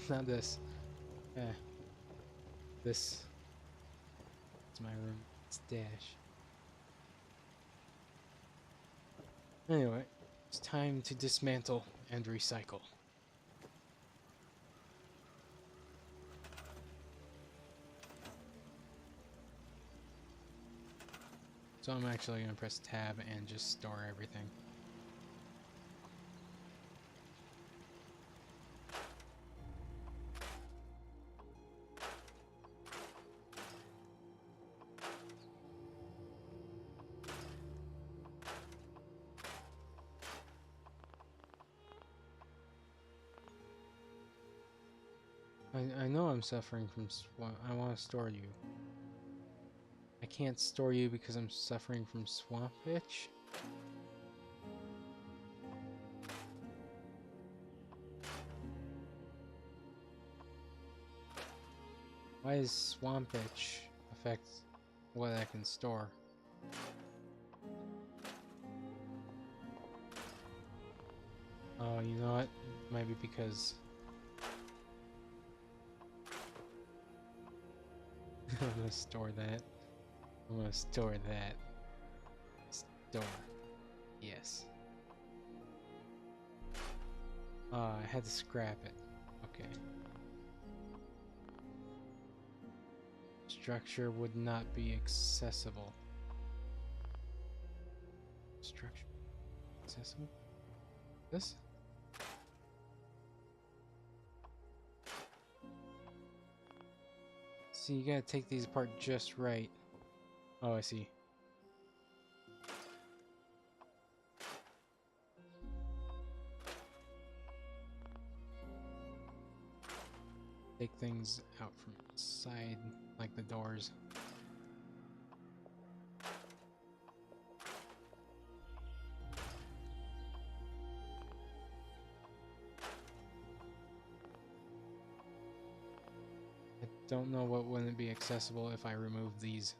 not this. Yeah. This is my room. It's Dash. Anyway, it's time to dismantle and recycle. So I'm actually going to press tab and just store everything. I know I'm suffering from swamp. I want to store you. I can't store you because I'm suffering from swamp itch. Why does swamp itch affect what I can store? Oh, you know what? It might be because I'm gonna store that. I'm gonna store that. Store. Yes. I had to scrap it. Okay. Structure would not be accessible. Structure accessible? This? See, you gotta take these apart just right. Oh, I see. Take things out from side, like the doors. don't know what wouldn't be accessible if I remove these.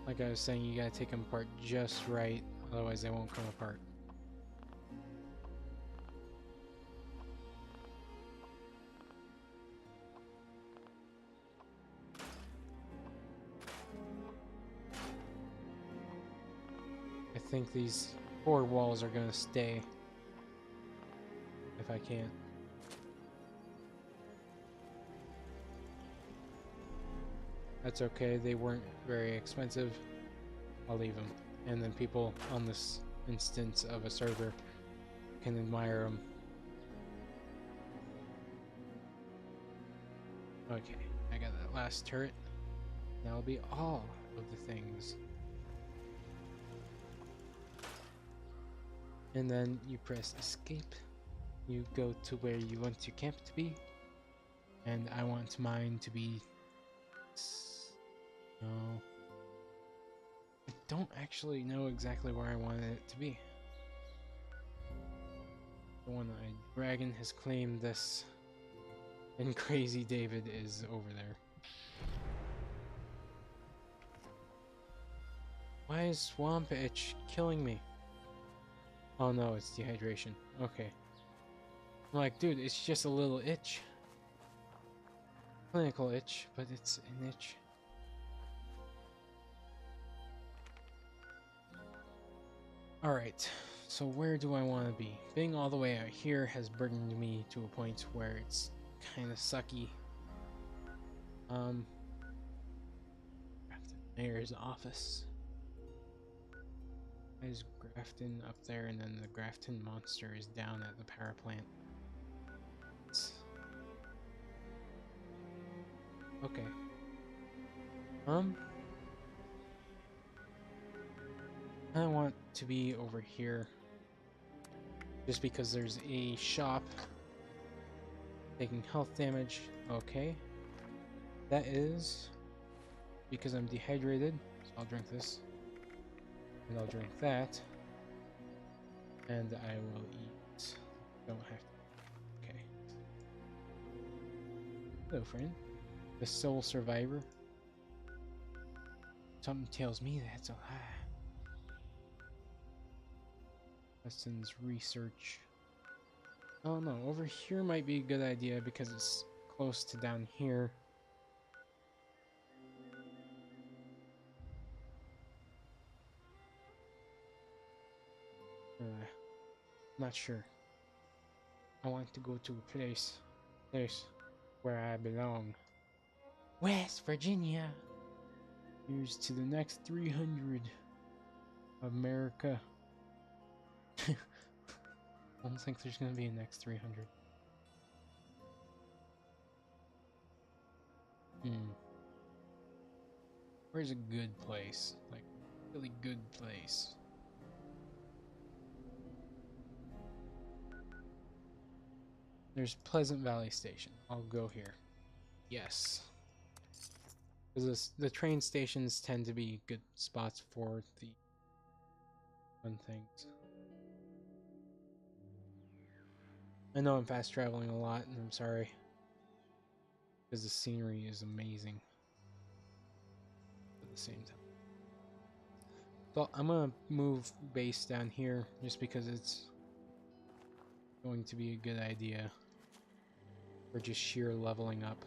Like I was saying, you gotta take them apart just right, otherwise they won't come apart. I think these 4 walls are gonna stay if I can. That's okay, they weren't very expensive. I'll leave them. And then people on this instance of a server can admire them. Okay, I got that last turret. That'll be all of the things. And then you press escape. You go to where you want your camp to be. And I want mine to be... No. I don't actually know exactly where I wanted it to be. The one-eyed dragon has claimed this. And Crazy David is over there. Why is swamp itch killing me? Oh no, it's dehydration. Okay. I'm like, dude, it's just a little itch. Clinical itch, but it's an itch. Alright, so where do I want to be? Being all the way out here has burdened me to a point where it's kind of sucky. Mayor's office. There's Grafton up there, and then the Grafton monster is down at the power plant. Okay. I want to be over here just because there's a shop taking health damage. Okay. That is because I'm dehydrated, so I'll drink this. And I'll drink that. And I will eat. Don't have to. Okay. Hello, friend. The sole survivor. Something tells me that's a lie. Weston's research. Oh no, over here might be a good idea because it's close to down here. Not sure. I want to go to a place where I belong. West Virginia. Here's to the next 300. America. I don't think there's gonna be a next 300. Where's a good place? Like, really good place. There's Pleasant Valley Station. I'll go here. Yes. Because the train stations tend to be good spots for the fun things. I know I'm fast traveling a lot, and I'm sorry. Because the scenery is amazing. At the same time. So I'm gonna move base down here just because it's going to be a good idea for just sheer leveling up.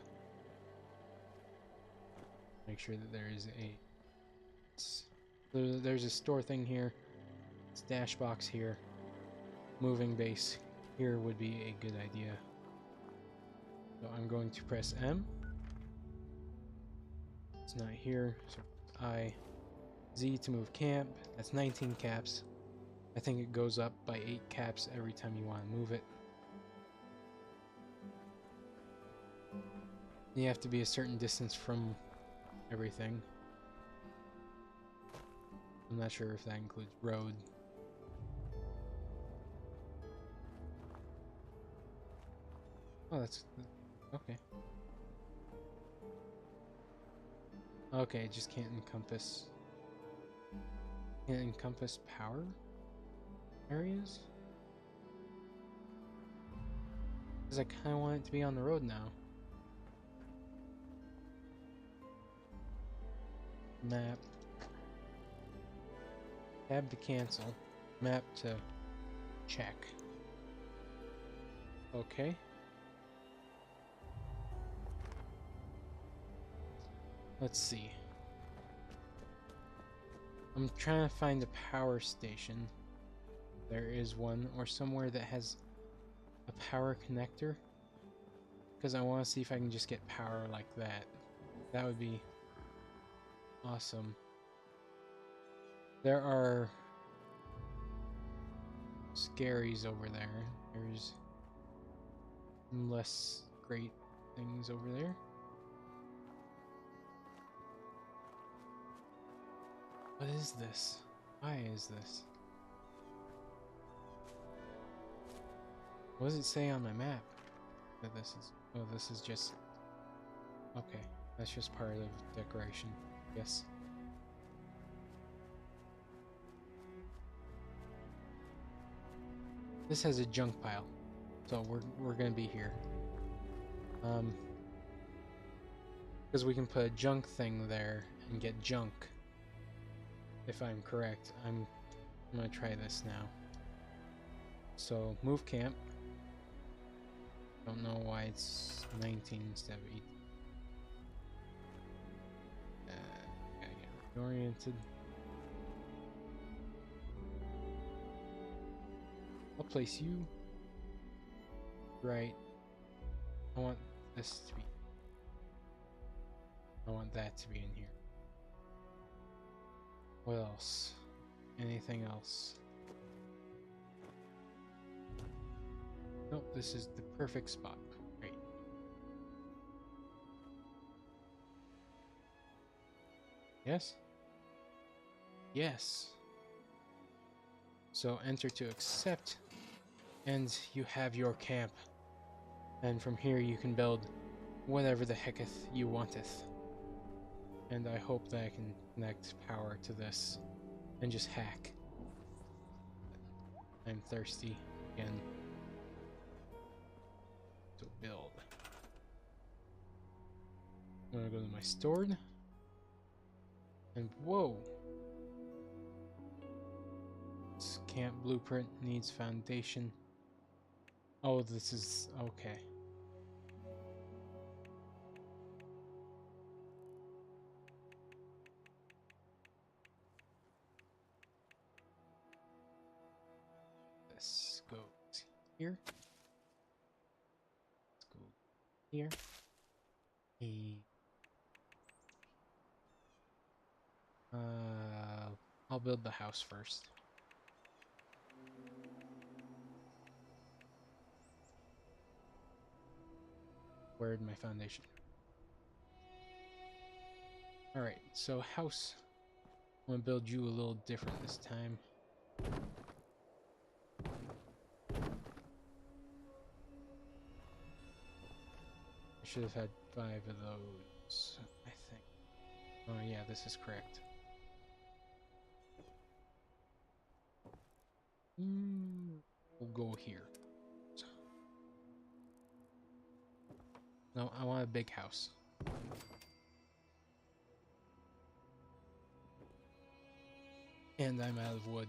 Make sure that there is there's a store thing here. It's dash box here. Moving base here would be a good idea. So I'm going to press M. It's not here, so I. Z to move camp. That's 19 caps. I think it goes up by 8 caps every time you want to move it. You have to be a certain distance from everything. I'm not sure if that includes road. Oh, that's okay. Okay, it just can't encompass. Can't encompass power areas? Because I kind of want it to be on the road now. Map. Tab to cancel. Map to check. Okay. Let's see. I'm trying to find a power station. There is one, or somewhere that has a power connector. Because I want to see if I can just get power like that. That would be awesome. There are scaries over there. There's less great things over there. What is this? Why is this? What does it say on my map that this is? Oh, this is just... Okay, that's just part of decoration. Yes. This has a junk pile, so we're gonna be here. Because we can put a junk thing there and get junk. If I'm correct, I'm gonna try this now. So move camp. Don't know why it's 19 instead of 18. Gotta get reoriented. I'll place you right. I want this to be. I want that to be in here. What else? Anything else? Nope, this is the perfect spot. Great. Yes? Yes. So enter to accept, and you have your camp. And from here you can build whatever the hecketh you wanteth. And I hope that I can connect power to this and just hack. I'm thirsty again. So build. I'm gonna go to my stored. And whoa! This camp blueprint needs foundation. Oh, this is okay. Let's go here. Let's go here. I'll build the house first. Where'd my foundation? Alright, so house. I'm gonna build you a little different this time. I should have had 5 of those, I think. Oh yeah, this is correct. We'll go here. No, I want a big house. And I'm out of wood.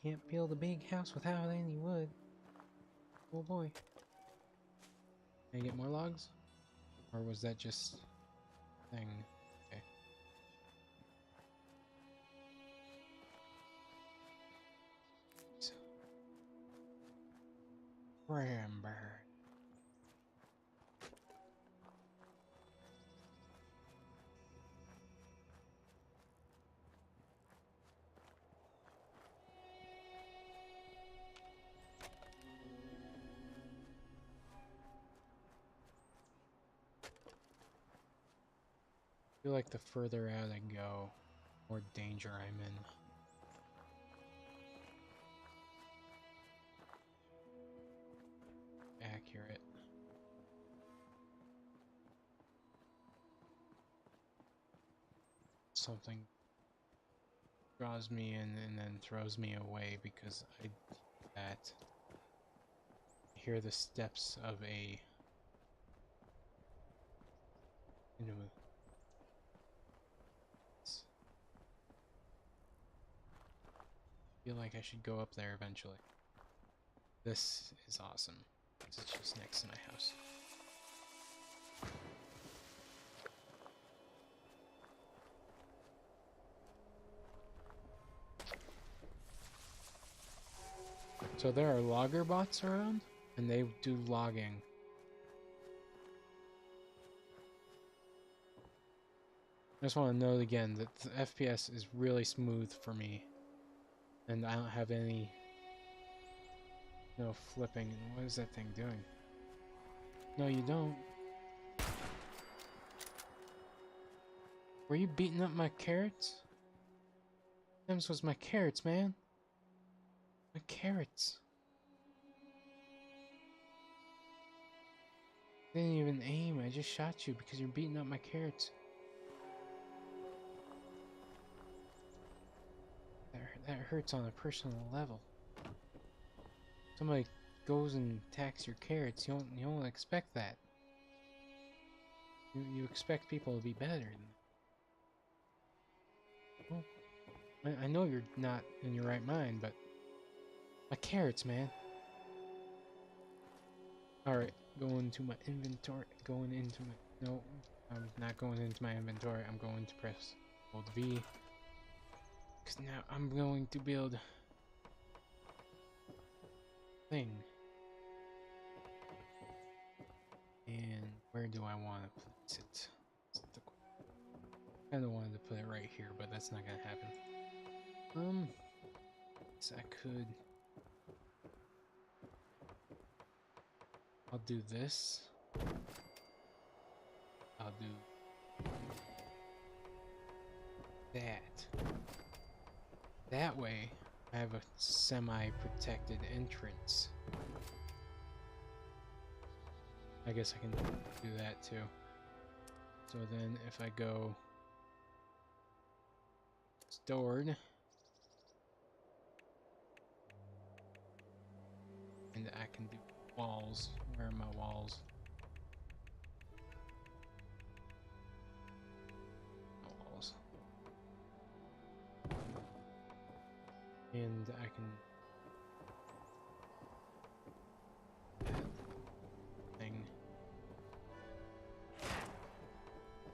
Can't build a big house without any wood. Oh boy. Can I get more logs? Or was that just a thing? Okay. So. Ramber. I feel like the further out I go, the more danger I'm in. Accurate. something draws me in and then throws me away because I do that. I hear the steps of a feel like I should go up there eventually. This is awesome. This is just next to my house. So there are logger bots around, and they do logging. I just want to note again that the FPS is really smooth for me. And I don't have any... no flipping. What is that thing doing? No, you don't. Were you beating up my carrots? Them's was my carrots, man. My carrots. I didn't even aim. I just shot you because you're beating up my carrots. That hurts on a personal level. Somebody goes and attacks your carrots. You don't expect that. You expect people to be better than that. Well, I know you're not in your right mind, but my carrots, man. Alright, going to my inventory. Going into my... No, I'm not going into my inventory. I'm going to press Hold V. Because now I'm going to build... thing. And where do I want to place it? I kind of wanted to put it right here, but that's not going to happen. So I could... I'll do this. I'll do that. That way, I have a semi-protected entrance. I guess I can do that too. So then if I go stored, and I can do walls. Where are my walls? No walls. And I can thing.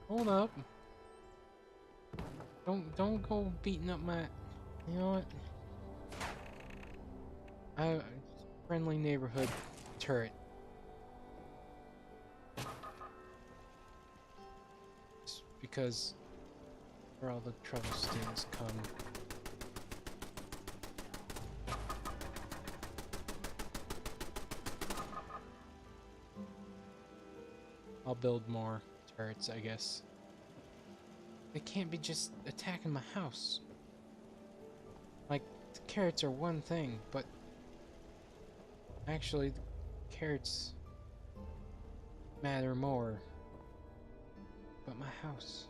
Hold up. Don't go beating up my... You know what? Friendly neighborhood turret. Just because where all the trouble stings come. I'll build more turrets, I guess. They can't be just attacking my house. Like, the carrots are one thing, but actually, the carrots matter more. But my house.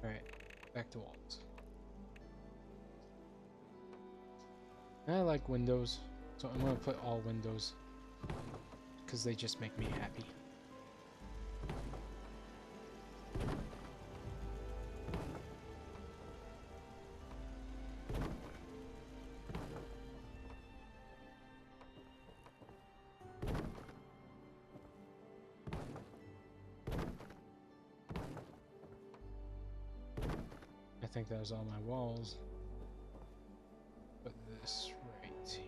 Alright, back to walls. And I like windows, so I'm gonna put all windows. Because they just make me happy. I think that was all my walls. Put this right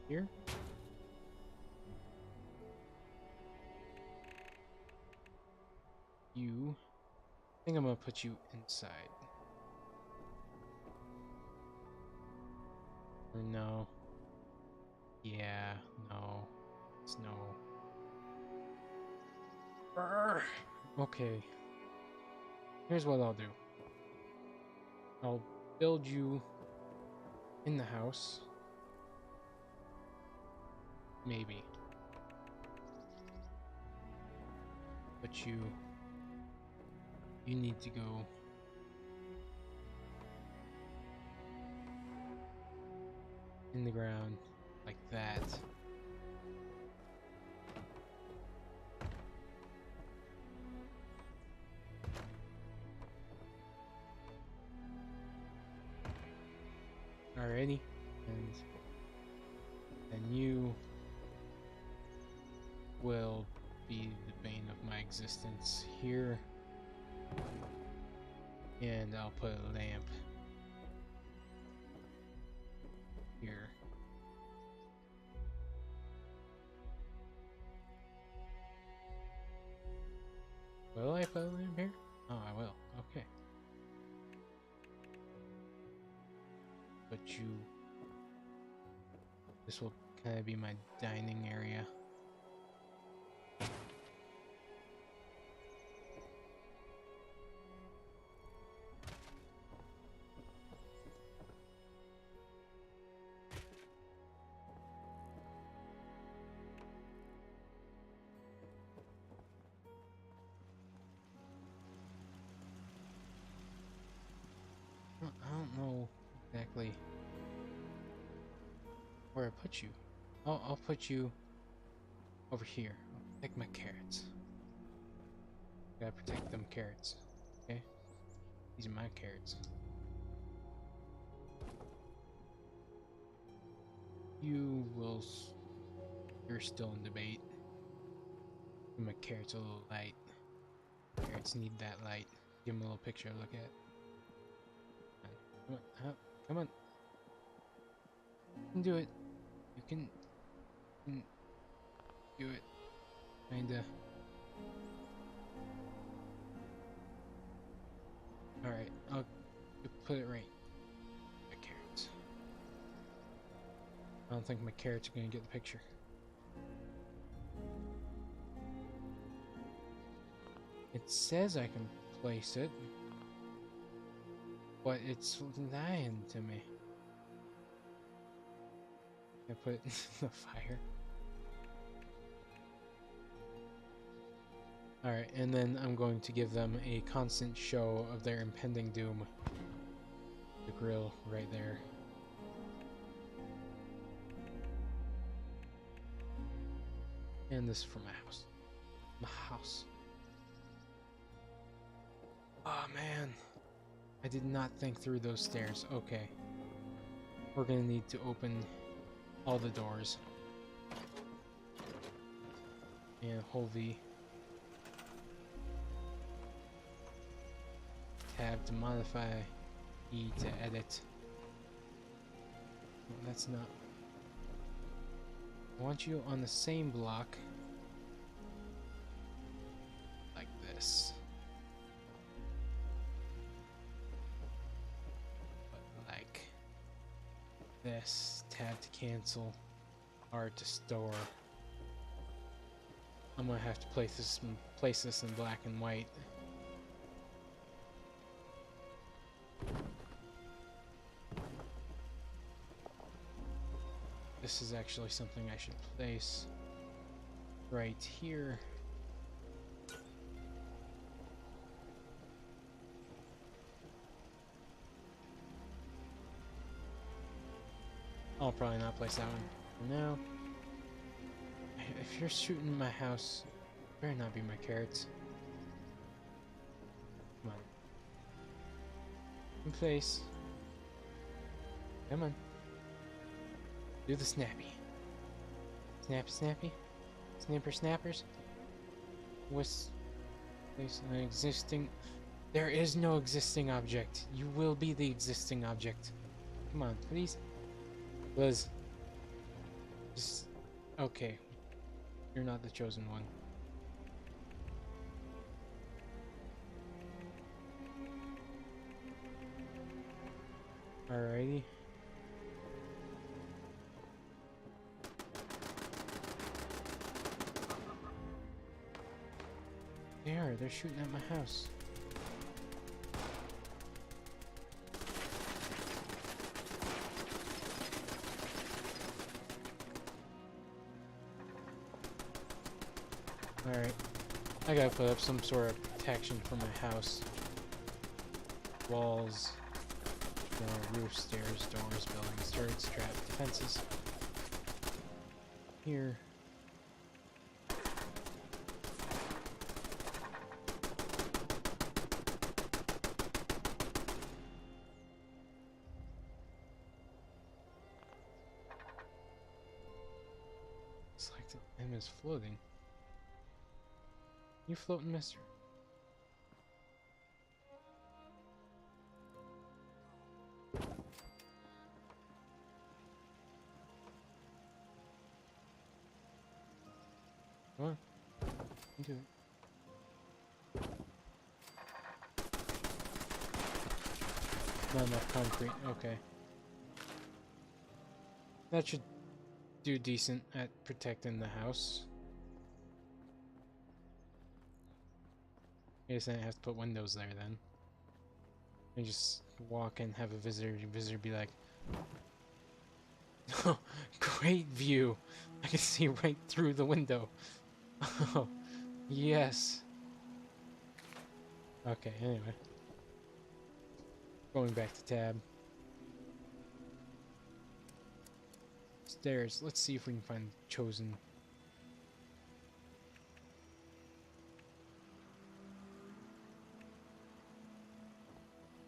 here. You. I think I'm gonna put you inside. Or no. Yeah, no. It's no. Brr. Okay. Here's what I'll do. I'll build you in the house. Maybe. Put you You need to go in the ground like that. Alrighty, and then you will be the bane of my existence here. And I'll put a lamp here. Will I put a lamp here? Oh, I will. Okay. But you... This will kind of be my dining area. I don't know exactly where I put you. I'll put you over here. I'll protect my carrots. Gotta protect them carrots. Okay? These are my carrots. You will... You're still in debate. Give my carrots a little light. Carrots need that light. Give them a little picture to look at. Come on, come on. You can do it. You can do it. Kinda. Alright, I'll put it right. My carrots. I don't think my carrots are gonna get the picture. It says I can place it, but it's lying to me. I put the fire. Alright, and then I'm going to give them a constant show of their impending doom. The grill right there. And this is for my house. My house. Oh man. I did not think through those stairs. Okay. We're gonna need to open all the doors. And hold the tab to modify, E to edit. No, that's not. I want you on the same block. Like this. This, tab to cancel, R to store. I'm gonna have to place this in black and white. This is actually something I should place right here. I'll probably not place that one for now. If you're shooting my house, it better not be my carrots. Come on. In place. Come on. Do the snappy. Snappy, snappy. Snapper, snappers. What's place an existing? There is no existing object. You will be the existing object. Come on, please. Liz. Just... Okay. You're not the chosen one. Alrighty. They're shooting at my house. Alright, I gotta put up some sort of protection for my house. walls, roof, stairs, doors, buildings, turrets, traps, defenses. Here. It's like the M is floating. You floating, mister? Come on. Do it. Not enough concrete. Okay. That should do decent at protecting the house. I guess I have to put windows there then. And just walk and have a visitor be like, oh, great view. I can see right through the window. Oh, yes. Okay, anyway. Going back to tab. Stairs. Let's see if we can find chosen.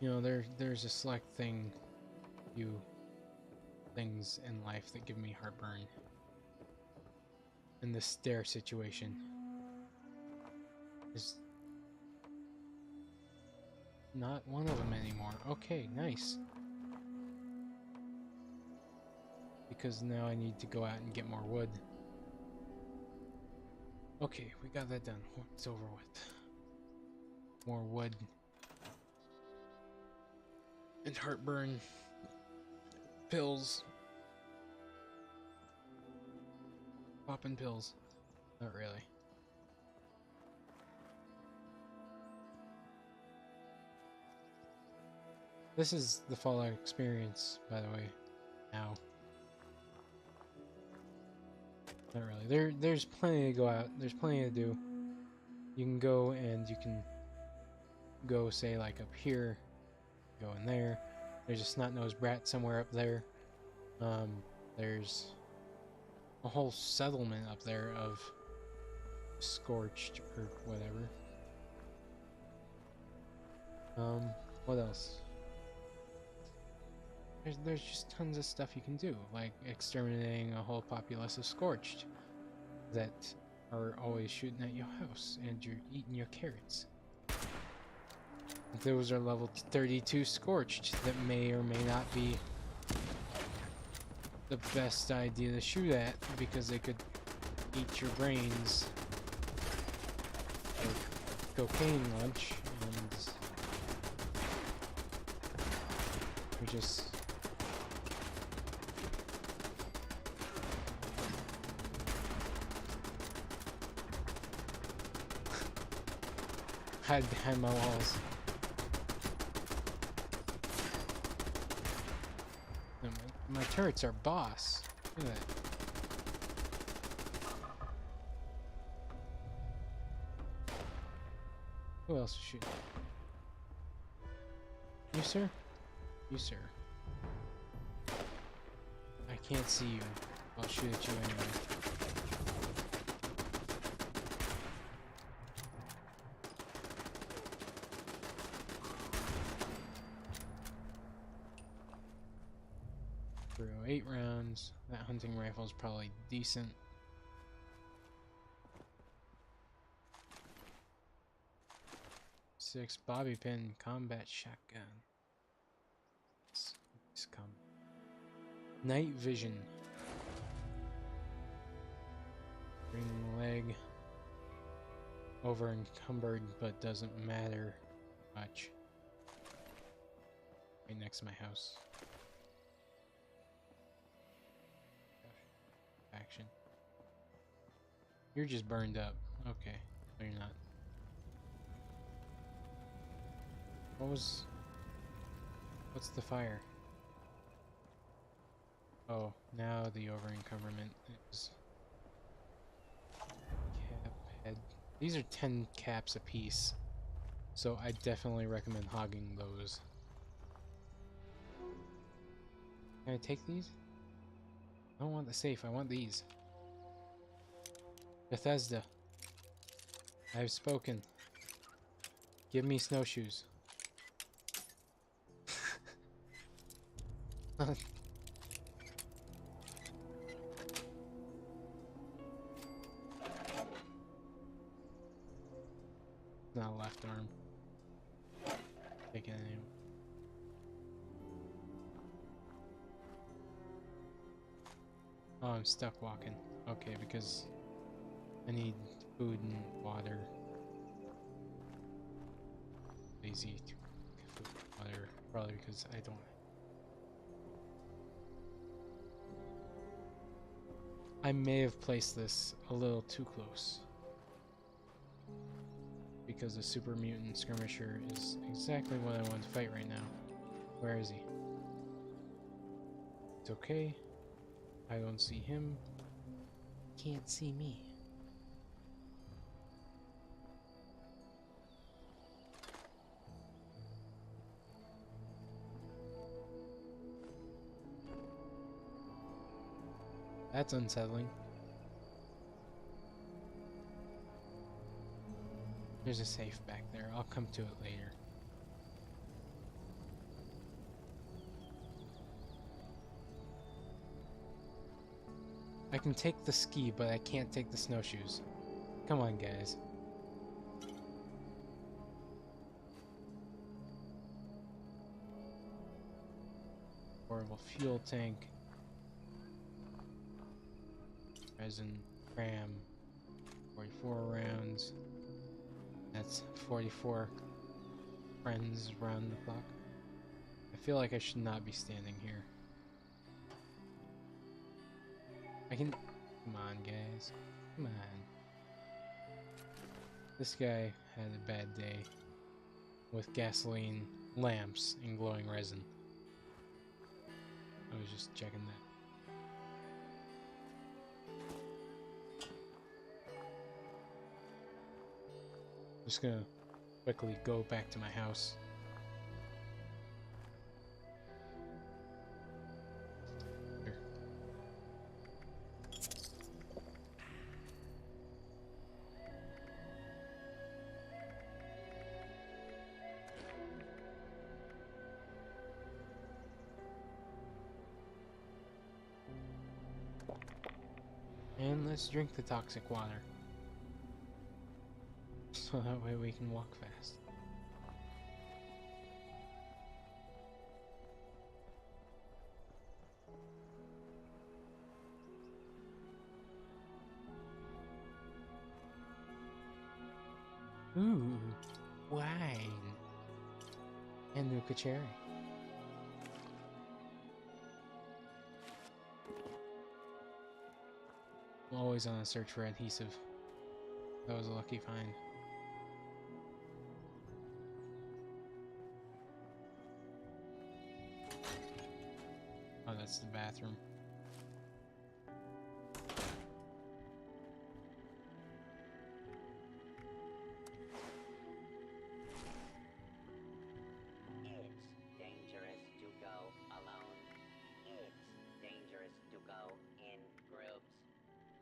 You know, there's a select few things in life that give me heartburn. And this stair situation is not one of them anymore. Okay, nice. Because now I need to go out and get more wood. Okay, we got that done. It's over with. More wood. And heartburn. Pills. Popping pills. Not really. This is the Fallout experience, by the way. Now. Not really. There's plenty to go out. There's plenty to do. You can go and you can go, say, like up here. Go in there. There's a snot-nosed brat somewhere up there. There's a whole settlement up there of scorched or whatever. What else? There's just tons of stuff you can do, like exterminating a whole populace of scorched that are always shooting at your house and you're eating your carrots. Those are level 32 scorched that may or may not be the best idea to shoot at because they could eat your brains like cocaine lunch and you're just hide behind my walls. And my turrets are boss. Look at that. Who else is shooting? You, sir? You, sir. I can't see you. I'll shoot at you anyway. Through 8 rounds. That hunting rifle is probably decent. Six bobby pin combat shotgun. Let's come. Night vision. Green leg. Over encumbered, but doesn't matter much. Right next to my house. Action. You're just burned up. Okay. No, you're not. What's the fire? Oh, now the over encumberment is cap head. These are 10 caps apiece. So I definitely recommend hogging those. Can I take these? I don't want the safe, I want these. Bethesda, I have spoken. Give me snowshoes. Not a left arm. Take it anyway. Oh, I'm stuck walking. Okay, because I need food and water. Lazy to get food and water. Probably because I don't. I may have placed this a little too close. Because the super mutant skirmisher is exactly what I want to fight right now. Where is he? It's okay. I don't see him. Can't see me. That's unsettling. There's a safe back there. I'll come to it later. I can take the ski, but I can't take the snowshoes. Come on, guys. Horrible fuel tank. Resin, cram. 44 rounds. That's 44 friends round the clock. I feel like I should not be standing here. I can... Come on, guys. Come on. This guy had a bad day with gasoline, lamps, and glowing resin. I was just checking that. Just gonna quickly go back to my house. Here. And let's drink the toxic water. So that way we can walk fast. Ooh, wine. And Nuka Cherry. I'm always on a search for adhesive. That was a lucky find. Oh, that's the bathroom. It's dangerous to go alone. It's dangerous to go in groups.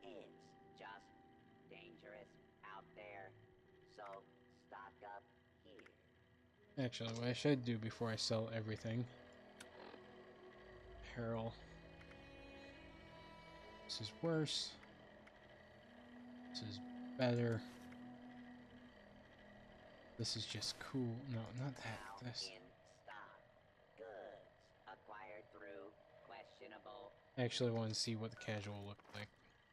It's just dangerous out there. So stock up here. Actually, what I should do before I sell everything. Apparel. This is worse. This is better. This is just cool. No, not that. Now This. in stock. Goods acquired through questionable. I actually want to see what the casual looked like.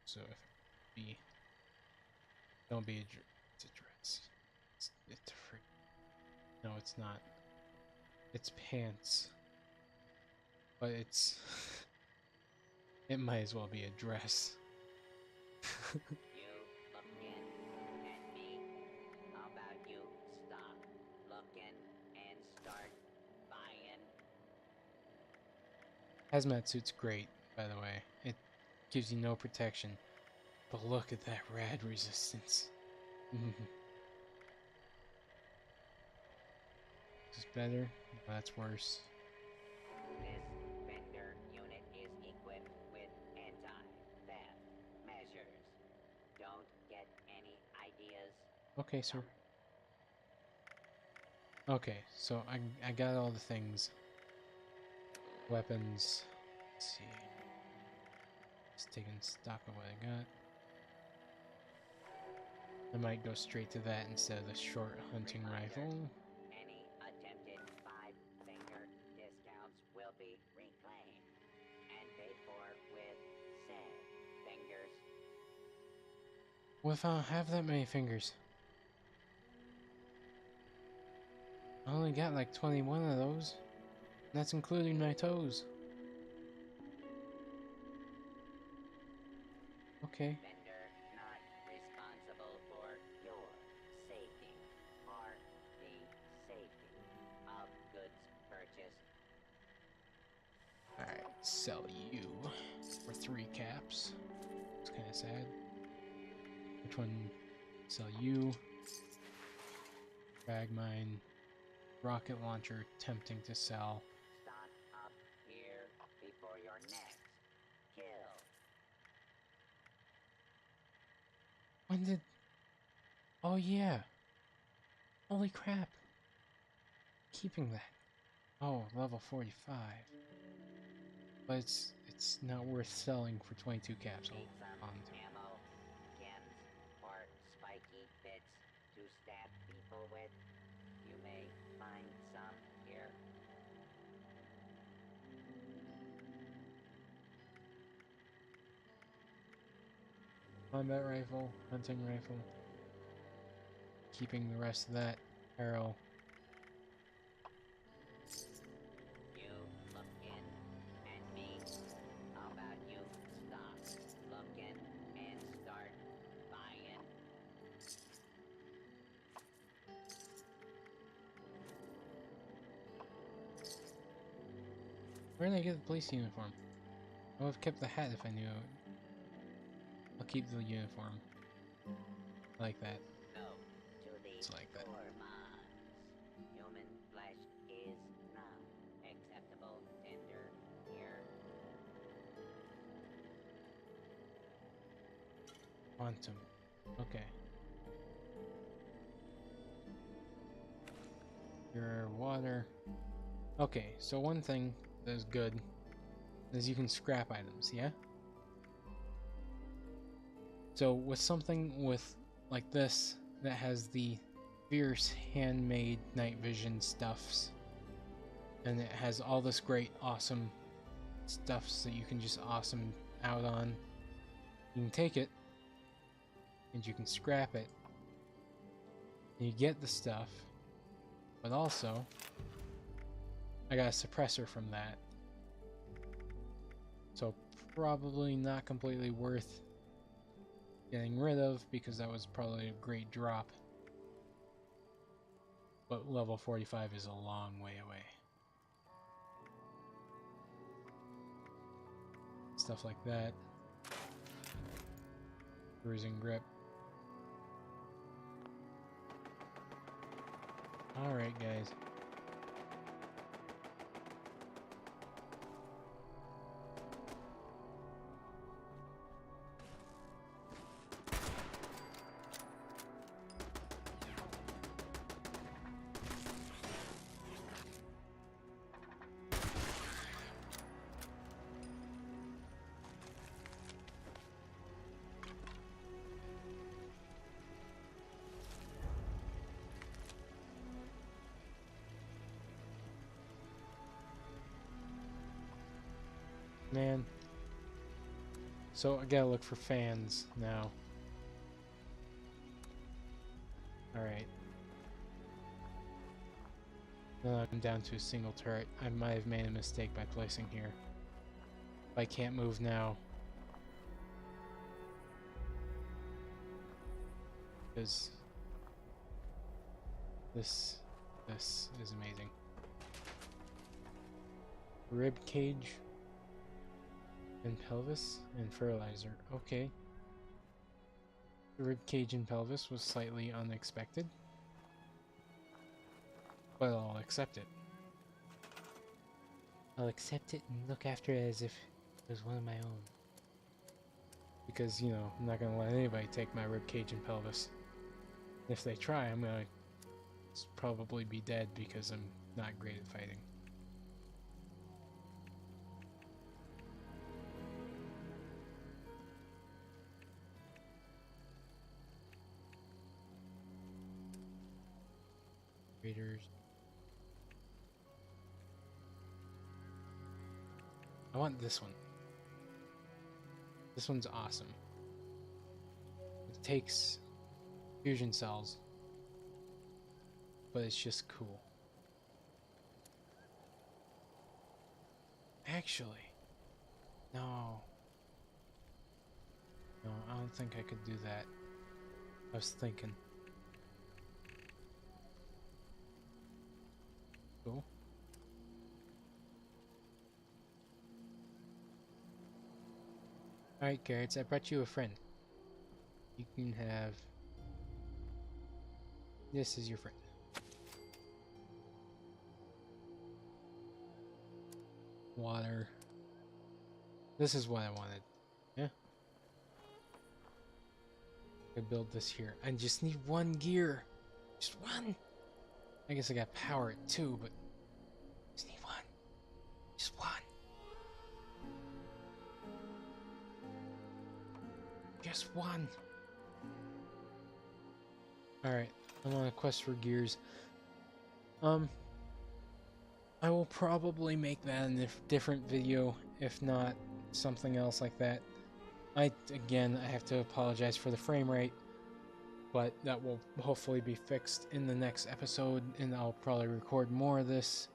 So if it be, don't be it's a dress. It's a free. No, it's not. It's pants. But it's. It might as well be a dress. You looking at me? How about you stop looking and start buying? Hazmat suit's great, by the way. It gives you no protection. But look at that rad resistance. is better. No, that's worse. This vendor unit is equipped with anti-theft measures. Don't get any ideas. Okay, sir. Okay, so I got all the things. Weapons. Let's see. Just taking stock of what I got. I might go straight to that instead of the short hunting rifle. Any attempted five-finger discounts will be reclaimed and paid for with said fingers. What if I don't have that many fingers? I only got like 21 of those. And that's including my toes. Okay. Vendor not responsible for your safety or the safety of goods purchased. Alright, sell you for 3 caps. It's kind of sad. Which one? Sell you. Frag mine. Rocket launcher, tempting to sell. Stock up here before your next kill. When did... Oh yeah! Holy crap! Keeping that. Oh, level 45. But it's not worth selling for 22 caps. Need Oh, some ammo, chems, or spiky bits to stab people with? You may find some here. combat rifle, hunting rifle. Keeping the rest of that arrow. You look in, and me. How about you stop looking and start buying? Where did I get the police uniform? I would have kept the hat if I knew it. I'll keep the uniform. I like that. No to the It's like that. gourmands. Human flesh is not acceptable tender here. Quantum. Okay. Your water. Okay, so one thing that is good is you can scrap items, yeah? So with something with like this that has the fierce handmade night vision stuffs, and it has all this great awesome stuffs that you can just awesome out on, you can take it and you can scrap it and you get the stuff, but also I got a suppressor from that, so probably not completely worth getting rid of because that was probably a great drop, but level 45 is a long way away. Stuff like that. Bruising grip. Alright guys. Man. So I gotta look for fans now. Alright. Now I'm down to a single turret. I might have made a mistake by placing here. If I can't move now. Because this is amazing. Rib cage and pelvis and fertilizer. Okay. The rib cage and pelvis was slightly unexpected. but I'll accept it. I'll accept it and look after it as if it was one of my own. Because, you know, I'm not gonna let anybody take my ribcage and pelvis. If they try, I'm gonna probably be dead because I'm not great at fighting. Raiders. I want this one. This one's awesome. It takes fusion cells, but it's just cool. Actually, no. No, I don't think I could do that. I was thinking. Cool. Alright, Garrett, I brought you a friend. You can have... This is your friend. Water. This is what I wanted. Yeah. I build this here. I just need one gear. Just one. I guess I got power at 2, but just need one. Just one. Just one. Alright, I'm on a quest for gears. I will probably make that in a different video, if not something else like that. Again, I have to apologize for the frame rate, but that will hopefully be fixed in the next episode, and I'll probably record more of this.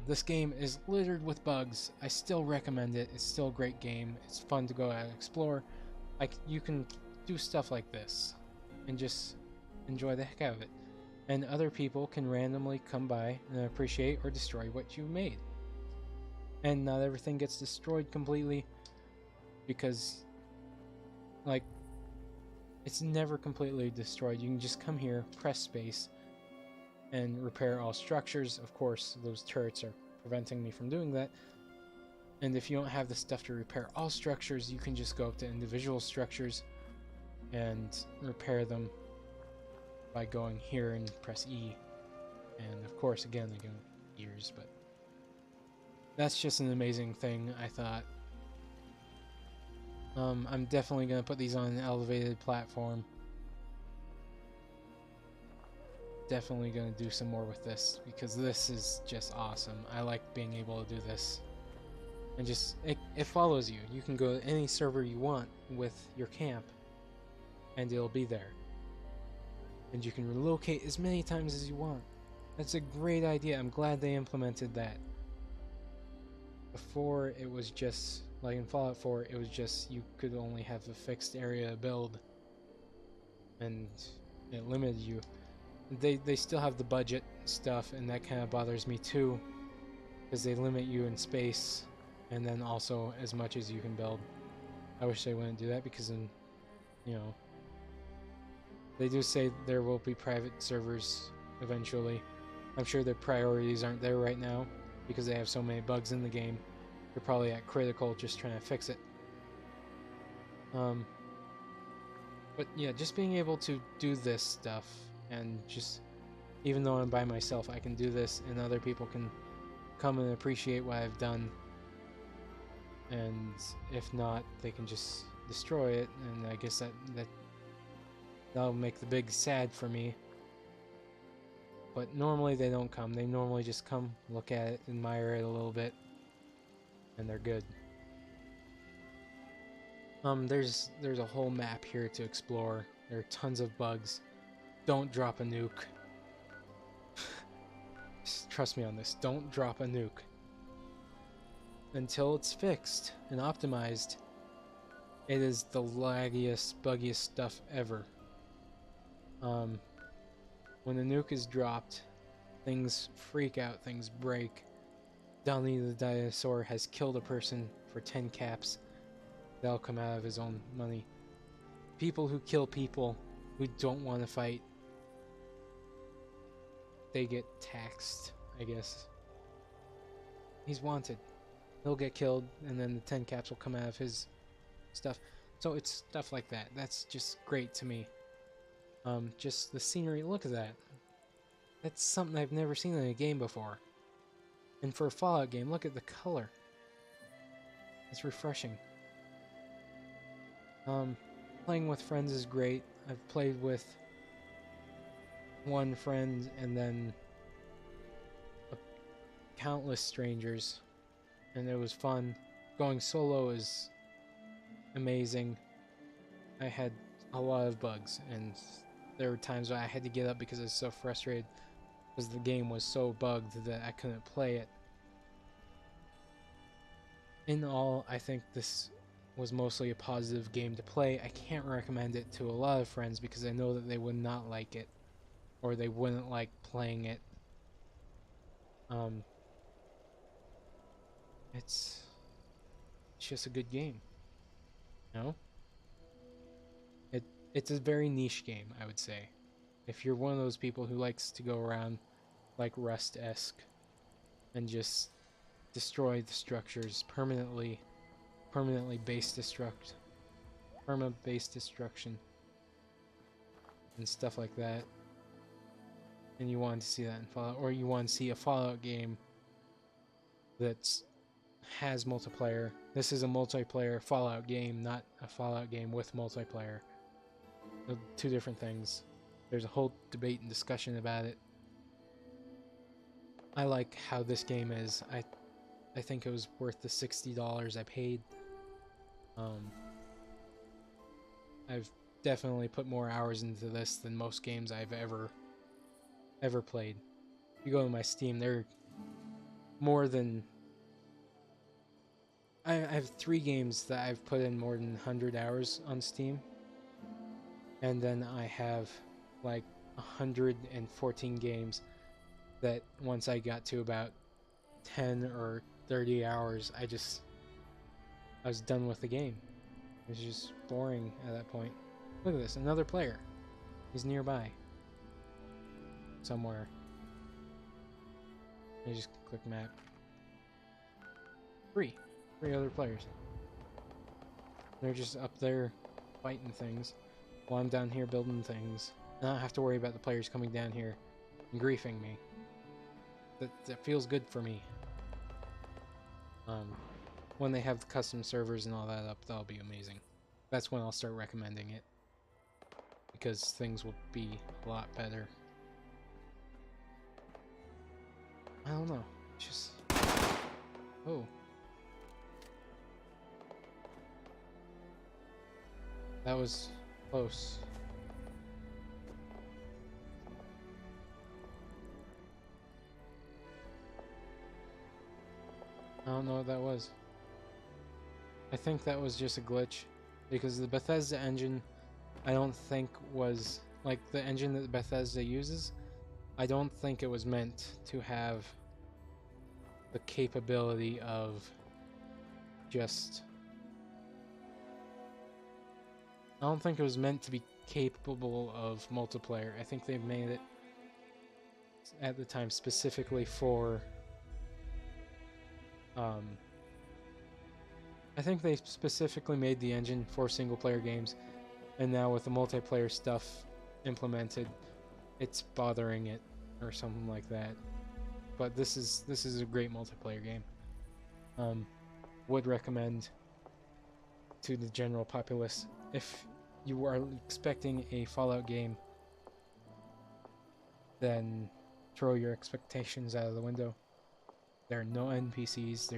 This game is littered with bugs. I still recommend it. It's still a great game. It's fun to go out and explore. You can do stuff like this and just enjoy the heck out of it. And other people can randomly come by and appreciate or destroy what you made. And not everything gets destroyed completely, because, like, it's never completely destroyed. You can just come here, press space, and repair all structures. Of course, those turrets are preventing me from doing that. And if you don't have the stuff to repair all structures, you can just go up to individual structures and repair them by going here and press E. And of course, again, I go gears, but that's just an amazing thing, I thought. I'm definitely going to put these on an elevated platform. Definitely going to do some more with this, because this is just awesome. I like being able to do this. And just, it follows you. You can go to any server you want with your camp, and it'll be there. And you can relocate as many times as you want. That's a great idea. I'm glad they implemented that. Before, it was just, like in Fallout 4, it was just you could only have a fixed area to build, and it limited you. They still have the budget stuff, and that kind of bothers me too, because they limit you in space, and then also as much as you can build. I wish they wouldn't do that, because then, you know, they do say there will be private servers eventually. I'm sure their priorities aren't there right now because they have so many bugs in the game. They're probably at critical just trying to fix it. But yeah, just being able to do this stuff, and just, even though I'm by myself, I can do this and other people can come and appreciate what I've done. And if not, they can just destroy it, and I guess that'll make the big sad for me. But normally they don't come. They normally just come, look at it, admire it a little bit, and they're good. There's a whole map here to explore. There are tons of bugs. Don't drop a nuke. Just trust me on this. Don't drop a nuke. Until it's fixed and optimized, it is the laggiest, buggiest stuff ever. When the nuke is dropped, things freak out, things break. Donnie the dinosaur has killed a person for 10 caps. That'll come out of his own money. People who kill people who don't want to fight, they get taxed, I guess. He's wanted. He'll get killed, and then the 10 caps will come out of his stuff. So it's stuff like that. That's just great to me. Just the scenery. Look at that. That's something I've never seen in a game before. And for a Fallout game, look at the color. It's refreshing. Playing with friends is great. I've played with one friend and then countless strangers, and it was fun. Going solo is amazing. I had a lot of bugs, and there were times where I had to get up because I was so frustrated because the game was so bugged that I couldn't play it. In all, I think this was mostly a positive game to play. I can't recommend it to a lot of friends because I know that they would not like it, or they wouldn't like playing it. It's just a good game, you know? It's a very niche game, I would say. If you're one of those people who likes to go around like Rust-esque and just destroy the structures permanently base destruction and stuff like that, and you want to see that in Fallout, or you want to see a Fallout game that has multiplayer. This is a multiplayer Fallout game, not a Fallout game with multiplayer. They're two different things. There's a whole debate and discussion about it. I like how this game is. I think it was worth the $60 I paid. I've definitely put more hours into this than most games I've ever played. If you go to my Steam, there are more than... I have 3 games that I've put in more than 100 hours on Steam. And then I have like 114 games that once I got to about 10 or 30 hours, I was done with the game. It was just boring at that point. Look at this, another player. He's nearby. Somewhere. I just click map. 3 other players. They're just up there fighting things while I'm down here building things. I don't have to worry about the players coming down here and griefing me. That feels good for me. When they have the custom servers and all that up, that'll be amazing. That's when I'll start recommending it, because things will be a lot better. I don't know. Just... Oh. That was close. I don't know what that was. I think that was just a glitch, because the Bethesda engine, I don't think was, like, the engine that Bethesda uses, I don't think it was meant to have the capability of just... I don't think it was meant to be capable of multiplayer. I think they made it at the time specifically for... I think they specifically made the engine for single-player games, and now with the multiplayer stuff implemented, it's bothering it, or something like that. But this is a great multiplayer game. Would recommend to the general populace. If you are expecting a Fallout game, then throw your expectations out of the window. There are no NPCs.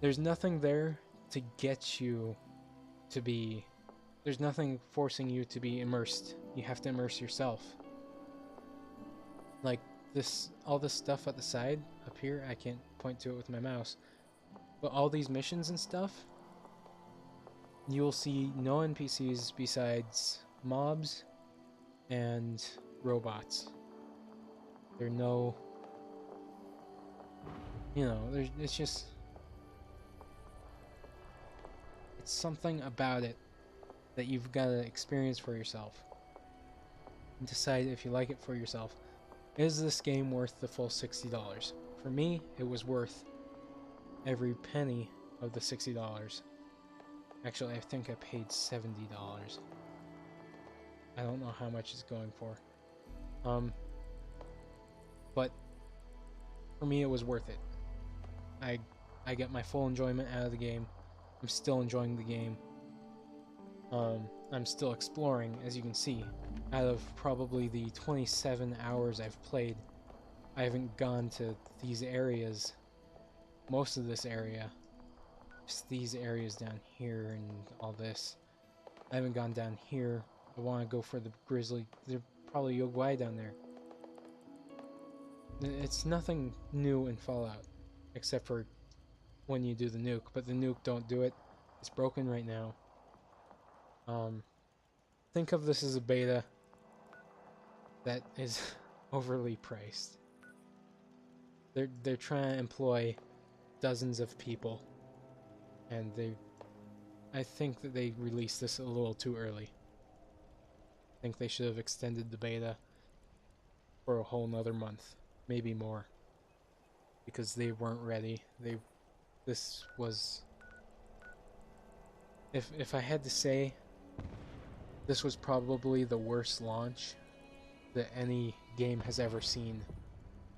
There's nothing there to get you to be... There's nothing forcing you to be immersed. You have to immerse yourself. Like all this stuff at the side up here, I can't point to it with my mouse, but all these missions and stuff, you will see no NPCs besides mobs and robots. There are no... You know, it's just... It's something about it that you've got to experience for yourself and decide if you like it for yourself. Is this game worth the full $60? For me, it was worth every penny of the $60. Actually, I think I paid $70. I don't know how much it's going for. But for me, it was worth it. I get my full enjoyment out of the game. I'm still enjoying the game. I'm still exploring, as you can see. Out of probably the 27 hours I've played, I haven't gone to these areas, most of this area, just these areas down here and all this. I haven't gone down here. I want to go for the grizzly. There's probably Yogwai down there. It's nothing new in Fallout, except for when you do the nuke, but the nuke don't do it. It's broken right now. Think of this as a beta that is overly priced. They're trying to employ dozens of people, and I think that they released this a little too early. I think they should have extended the beta for a whole nother month, maybe more, because they weren't ready. This was, if I had to say, this was probably the worst launch that any game has ever seen,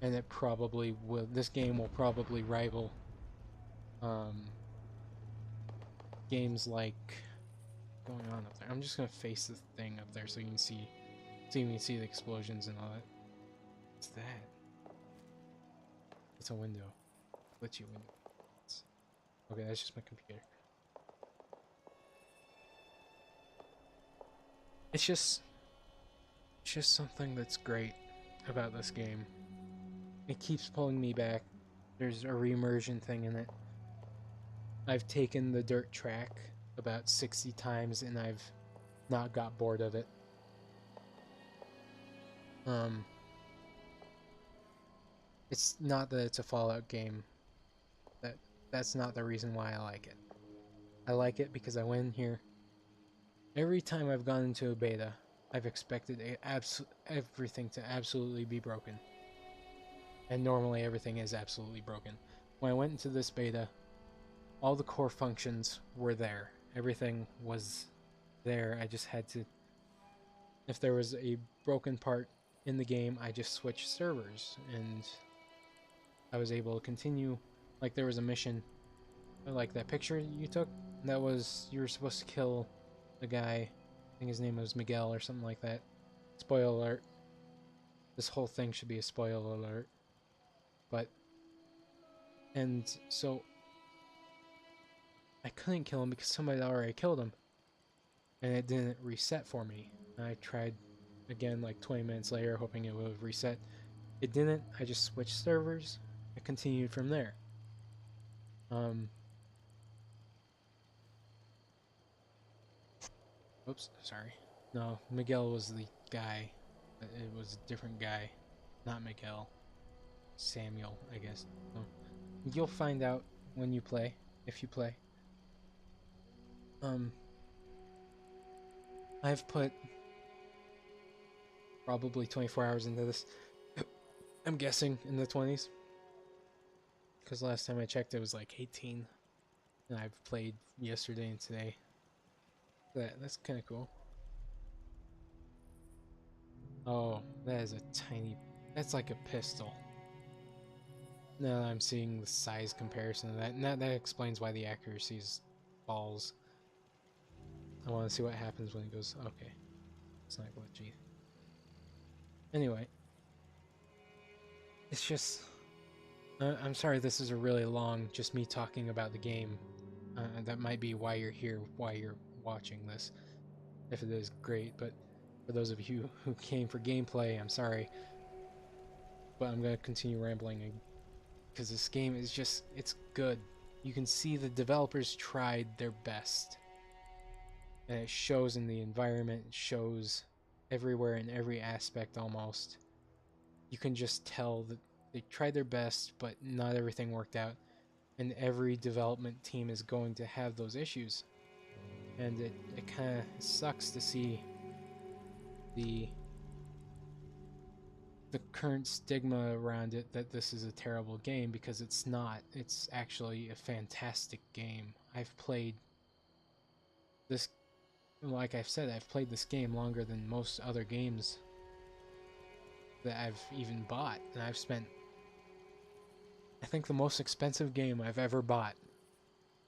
and it probably will. This game will probably rival games like going on up there. I'm just gonna face the thing up there so you can see the explosions and all that. What's that? It's a window. Glitchy window. Okay, that's just my computer. It's just something that's great about this game. It keeps pulling me back. There's a reimmersion thing in it. I've taken the dirt track about 60 times and I've not got bored of it. It's not that it's a Fallout game. That's not the reason why I like it. I like it because I went in here. Every time I've gone into a beta, I've expected everything to absolutely be broken. And normally everything is absolutely broken. When I went into this beta, all the core functions were there. Everything was there. I just had to... If there was a broken part in the game, I just switched servers. And I was able to continue. Like, there was a mission, like that picture you took, that was, you were supposed to kill a guy, I think his name was Miguel or something like that. Spoiler alert. This whole thing should be a spoiler alert. But, and so, I couldn't kill him because somebody already killed him. And it didn't reset for me. I tried again like 20 minutes later, hoping it would reset. It didn't. I just switched servers. I continued from there. Oops, sorry. No, Miguel was the guy. It was a different guy. Not Miguel. Samuel, I guess. No. You'll find out when you play, if you play. I've put probably 24 hours into this. I'm guessing in the 20s. Because last time I checked it was like 18. And I've played yesterday and today. That's kind of cool. Oh, that is a tiny... That's like a pistol. Now I'm seeing the size comparison of that. And that explains why the accuracy falls. I want to see what happens when it goes... Okay. It's not glitchy. Anyway. It's just... I'm sorry this is a really long, just me talking about the game. That might be why you're here, why you're watching this. If it is, great, but for those of you who came for gameplay, I'm sorry. But I'm going to continue rambling because this game is just, it's good. You can see the developers tried their best. And it shows in the environment, it shows everywhere in every aspect almost. You can just tell that they tried their best, but not everything worked out. And every development team is going to have those issues. And it kind of sucks to see the the current stigma around it that this is a terrible game, because it's not. It's actually a fantastic game. I've played this, like I've said, I've played this game longer than most other games that I've even bought, and I've spent, I think the most expensive game I've ever bought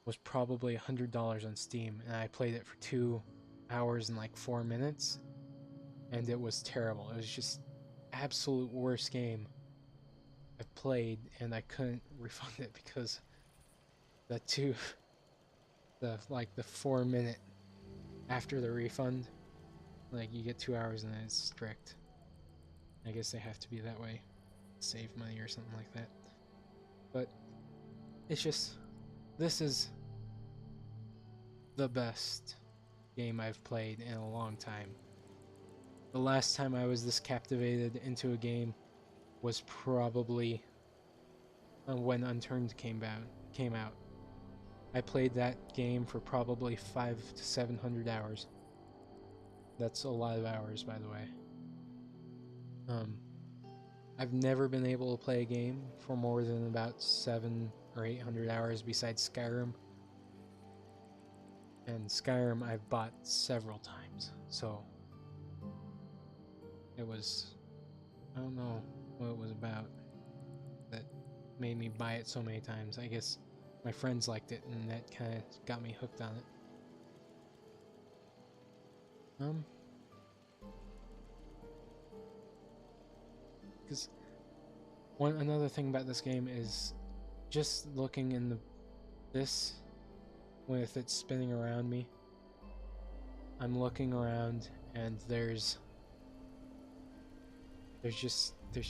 was probably $100 on Steam, and I played it for 2 hours and like 4 minutes, and it was terrible. It was just absolute worst game I've played, and I couldn't refund it because the 4 minute after the refund, like you get 2 hours and then it's strict. I guess they have to be that way, save money or something like that. But it's just, this is the best game I've played in a long time. The last time I was this captivated into a game was probably when Unturned came out. I played that game for probably 500 to 700 hours. That's a lot of hours, by the way. I've never been able to play a game for more than about 700 or 800 hours besides Skyrim. And Skyrim I've bought several times, so it was, I don't know what it was about that made me buy it so many times. I guess my friends liked it, and that kind of got me hooked on it. Because another thing about this game is just looking in this with it spinning around me. I'm looking around and there's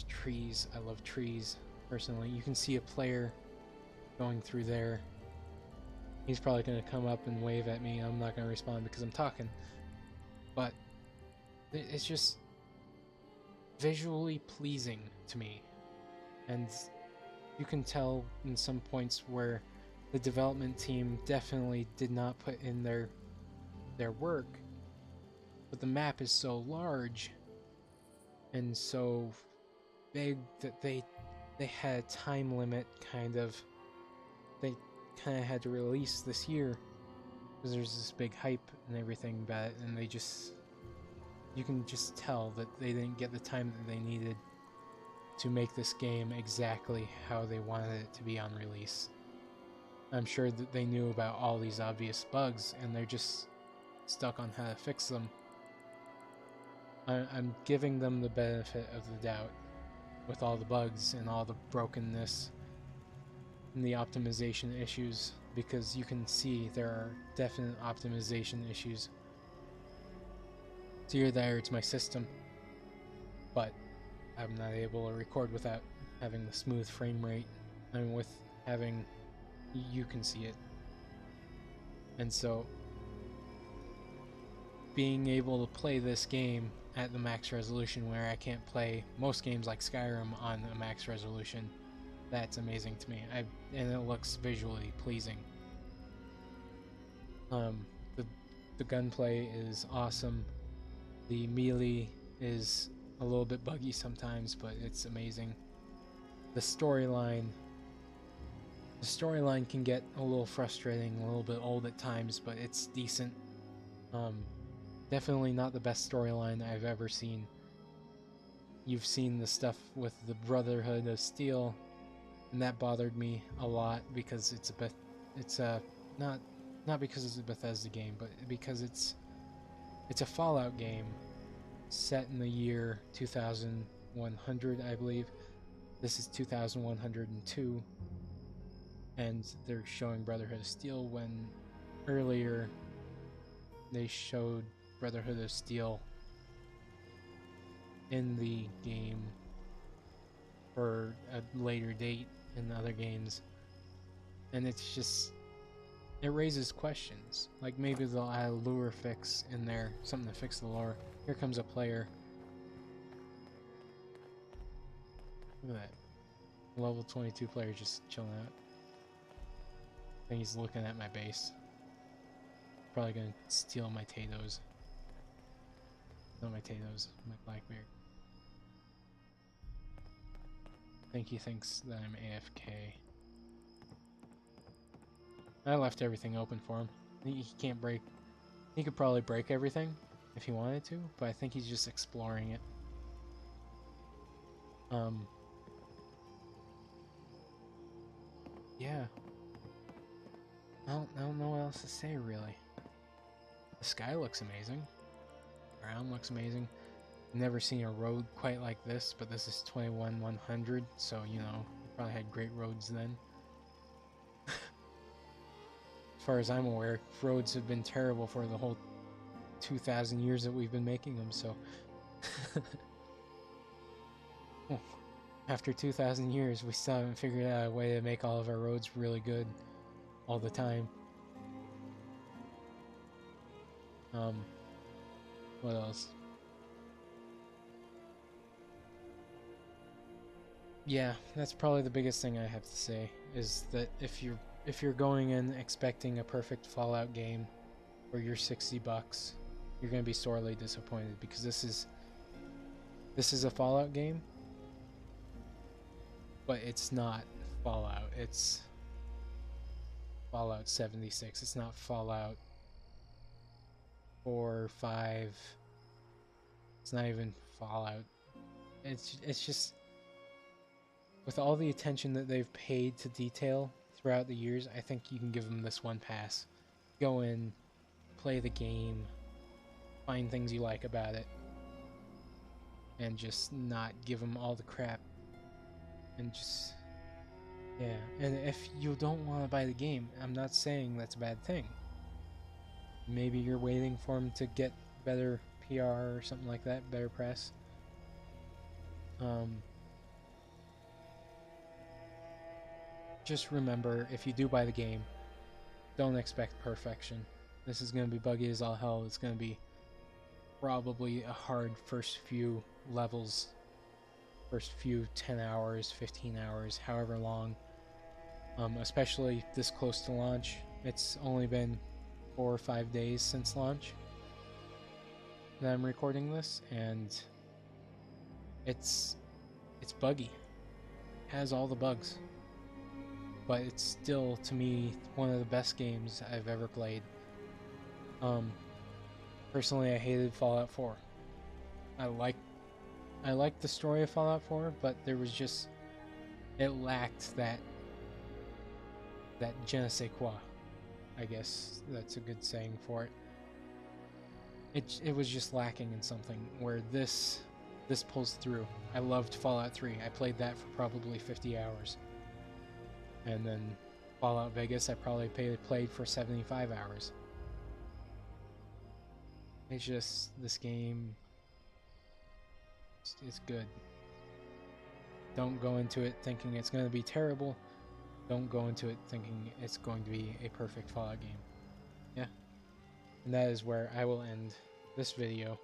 trees. I love trees personally. You can see a player going through there. He's probably going to come up and wave at me. I'm not going to respond because I'm talking. But it's just visually pleasing to me. And you can tell in some points where the development team definitely did not put in their work. But the map is so large and so big that they had a time limit, kind of. They kind of had to release this year because there's this big hype and everything about it, and you can just tell that they didn't get the time that they needed to make this game exactly how they wanted it to be on release. I'm sure that they knew about all these obvious bugs, and they're just stuck on how to fix them. I'm giving them the benefit of the doubt with all the bugs and all the brokenness and the optimization issues, because you can see there are definite optimization issues. It's either that or it's my system, but I'm not able to record without having the smooth frame rate. I mean, with having, you can see it. And so being able to play this game at the max resolution, where I can't play most games like Skyrim on a max resolution, that's amazing to me. And it looks visually pleasing. The gunplay is awesome. The melee is a little bit buggy sometimes, but it's amazing. The storyline can get a little frustrating, a little bit old at times, but it's decent. Definitely not the best storyline I've ever seen. You've seen the stuff with the Brotherhood of Steel, and that bothered me a lot because not because it's a Bethesda game, but because it's a Fallout game set in the year 2100, I believe. This is 2102, and they're showing Brotherhood of Steel when earlier they showed Brotherhood of Steel in the game for a later date in other games, and it's just, it raises questions. Like, maybe they'll add a lure fix in there, something to fix the lore. Here comes a player. Look at that. Level 22 player just chilling out. I think he's looking at my base. Probably gonna steal my potatoes. Not my potatoes, my Blackbeard. think he thinks that I'm AFK. I left everything open for him. He can't break. He could probably break everything if he wanted to, but I think he's just exploring it. Yeah. I don't know what else to say, really. The sky looks amazing. The ground looks amazing. Never seen a road quite like this, but this is 21-100, so, you know, probably had great roads then. As far as I'm aware, roads have been terrible for the whole 2,000 years that we've been making them, so... Oh, after 2,000 years, we still haven't figured out a way to make all of our roads really good all the time. What else? Yeah, that's probably the biggest thing I have to say, is that if you're going in expecting a perfect Fallout game for your $60, you're going to be sorely disappointed, because this is a Fallout game, but it's not Fallout. It's Fallout 76. It's not Fallout 4, 5. It's not even Fallout. It's just, with all the attention that they've paid to detail throughout the years, I think you can give them this one pass. Go in, play the game, find things you like about it, and just not give them all the crap. And just, yeah. And if you don't want to buy the game, I'm not saying that's a bad thing. Maybe you're waiting for them to get better PR or something like that, better press. Just remember, if you do buy the game, don't expect perfection. This is going to be buggy as all hell. It's going to be probably a hard first few levels, first few 10 hours, 15 hours, however long. Especially this close to launch. It's only been 4 or 5 days since launch that I'm recording this, and it's buggy. It has all the bugs. But it's still, to me, one of the best games I've ever played. Personally, I hated Fallout 4. I liked the story of Fallout 4, but there was just, it lacked that je ne sais quoi. I guess that's a good saying for it. It was just lacking in something, where this pulls through. I loved Fallout 3. I played that for probably 50 hours. And then Fallout Vegas, I probably played for 75 hours. It's just, this game, it's good. Don't go into it thinking it's going to be terrible. Don't go into it thinking it's going to be a perfect Fallout game. Yeah. And that is where I will end this video.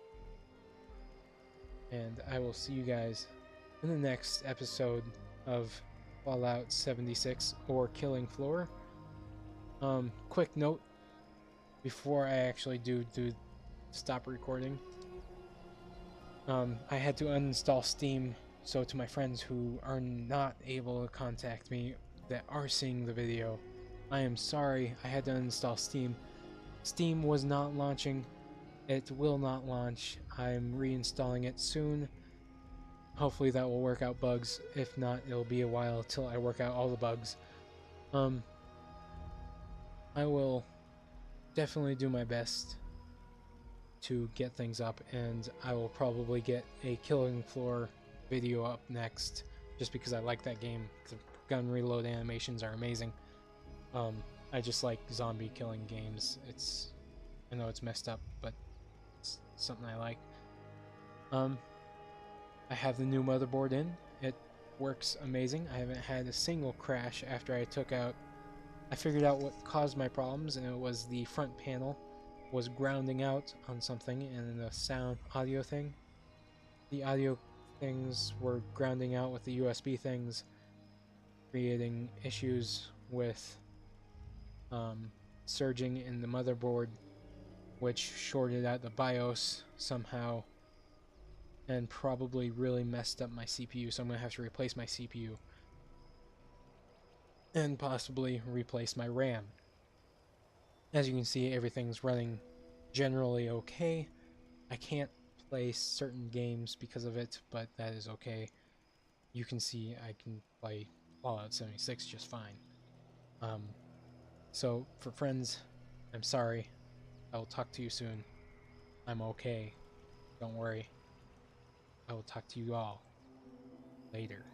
And I will see you guys in the next episode of Fallout 76 or Killing Floor. Quick note before I actually do stop recording. I had to uninstall Steam, so to my friends who are not able to contact me that are seeing the video, I am sorry I had to uninstall Steam. Steam was not launching. It will not launch. I'm reinstalling it soon. Hopefully that will work out bugs. If not, it'll be a while till I work out all the bugs. I will definitely do my best to get things up, and I will probably get a Killing Floor video up next, just because I like that game. The gun reload animations are amazing. I just like zombie killing games. I know it's messed up, but it's something I like. I have the new motherboard in. It works amazing. I haven't had a single crash after I figured out what caused my problems, and it was the front panel was grounding out on something, and the audio thing. The audio things were grounding out with the USB things, creating issues with surging in the motherboard, which shorted out the BIOS somehow. and probably really messed up my CPU, so I'm going to have to replace my CPU and possibly replace my RAM. As you can see, everything's running generally okay. I can't play certain games because of it, but that is okay. You can see I can play Fallout 76 just fine. So for friends, I'm sorry. I will talk to you soon. I'm okay. Don't worry. I will talk to you all later.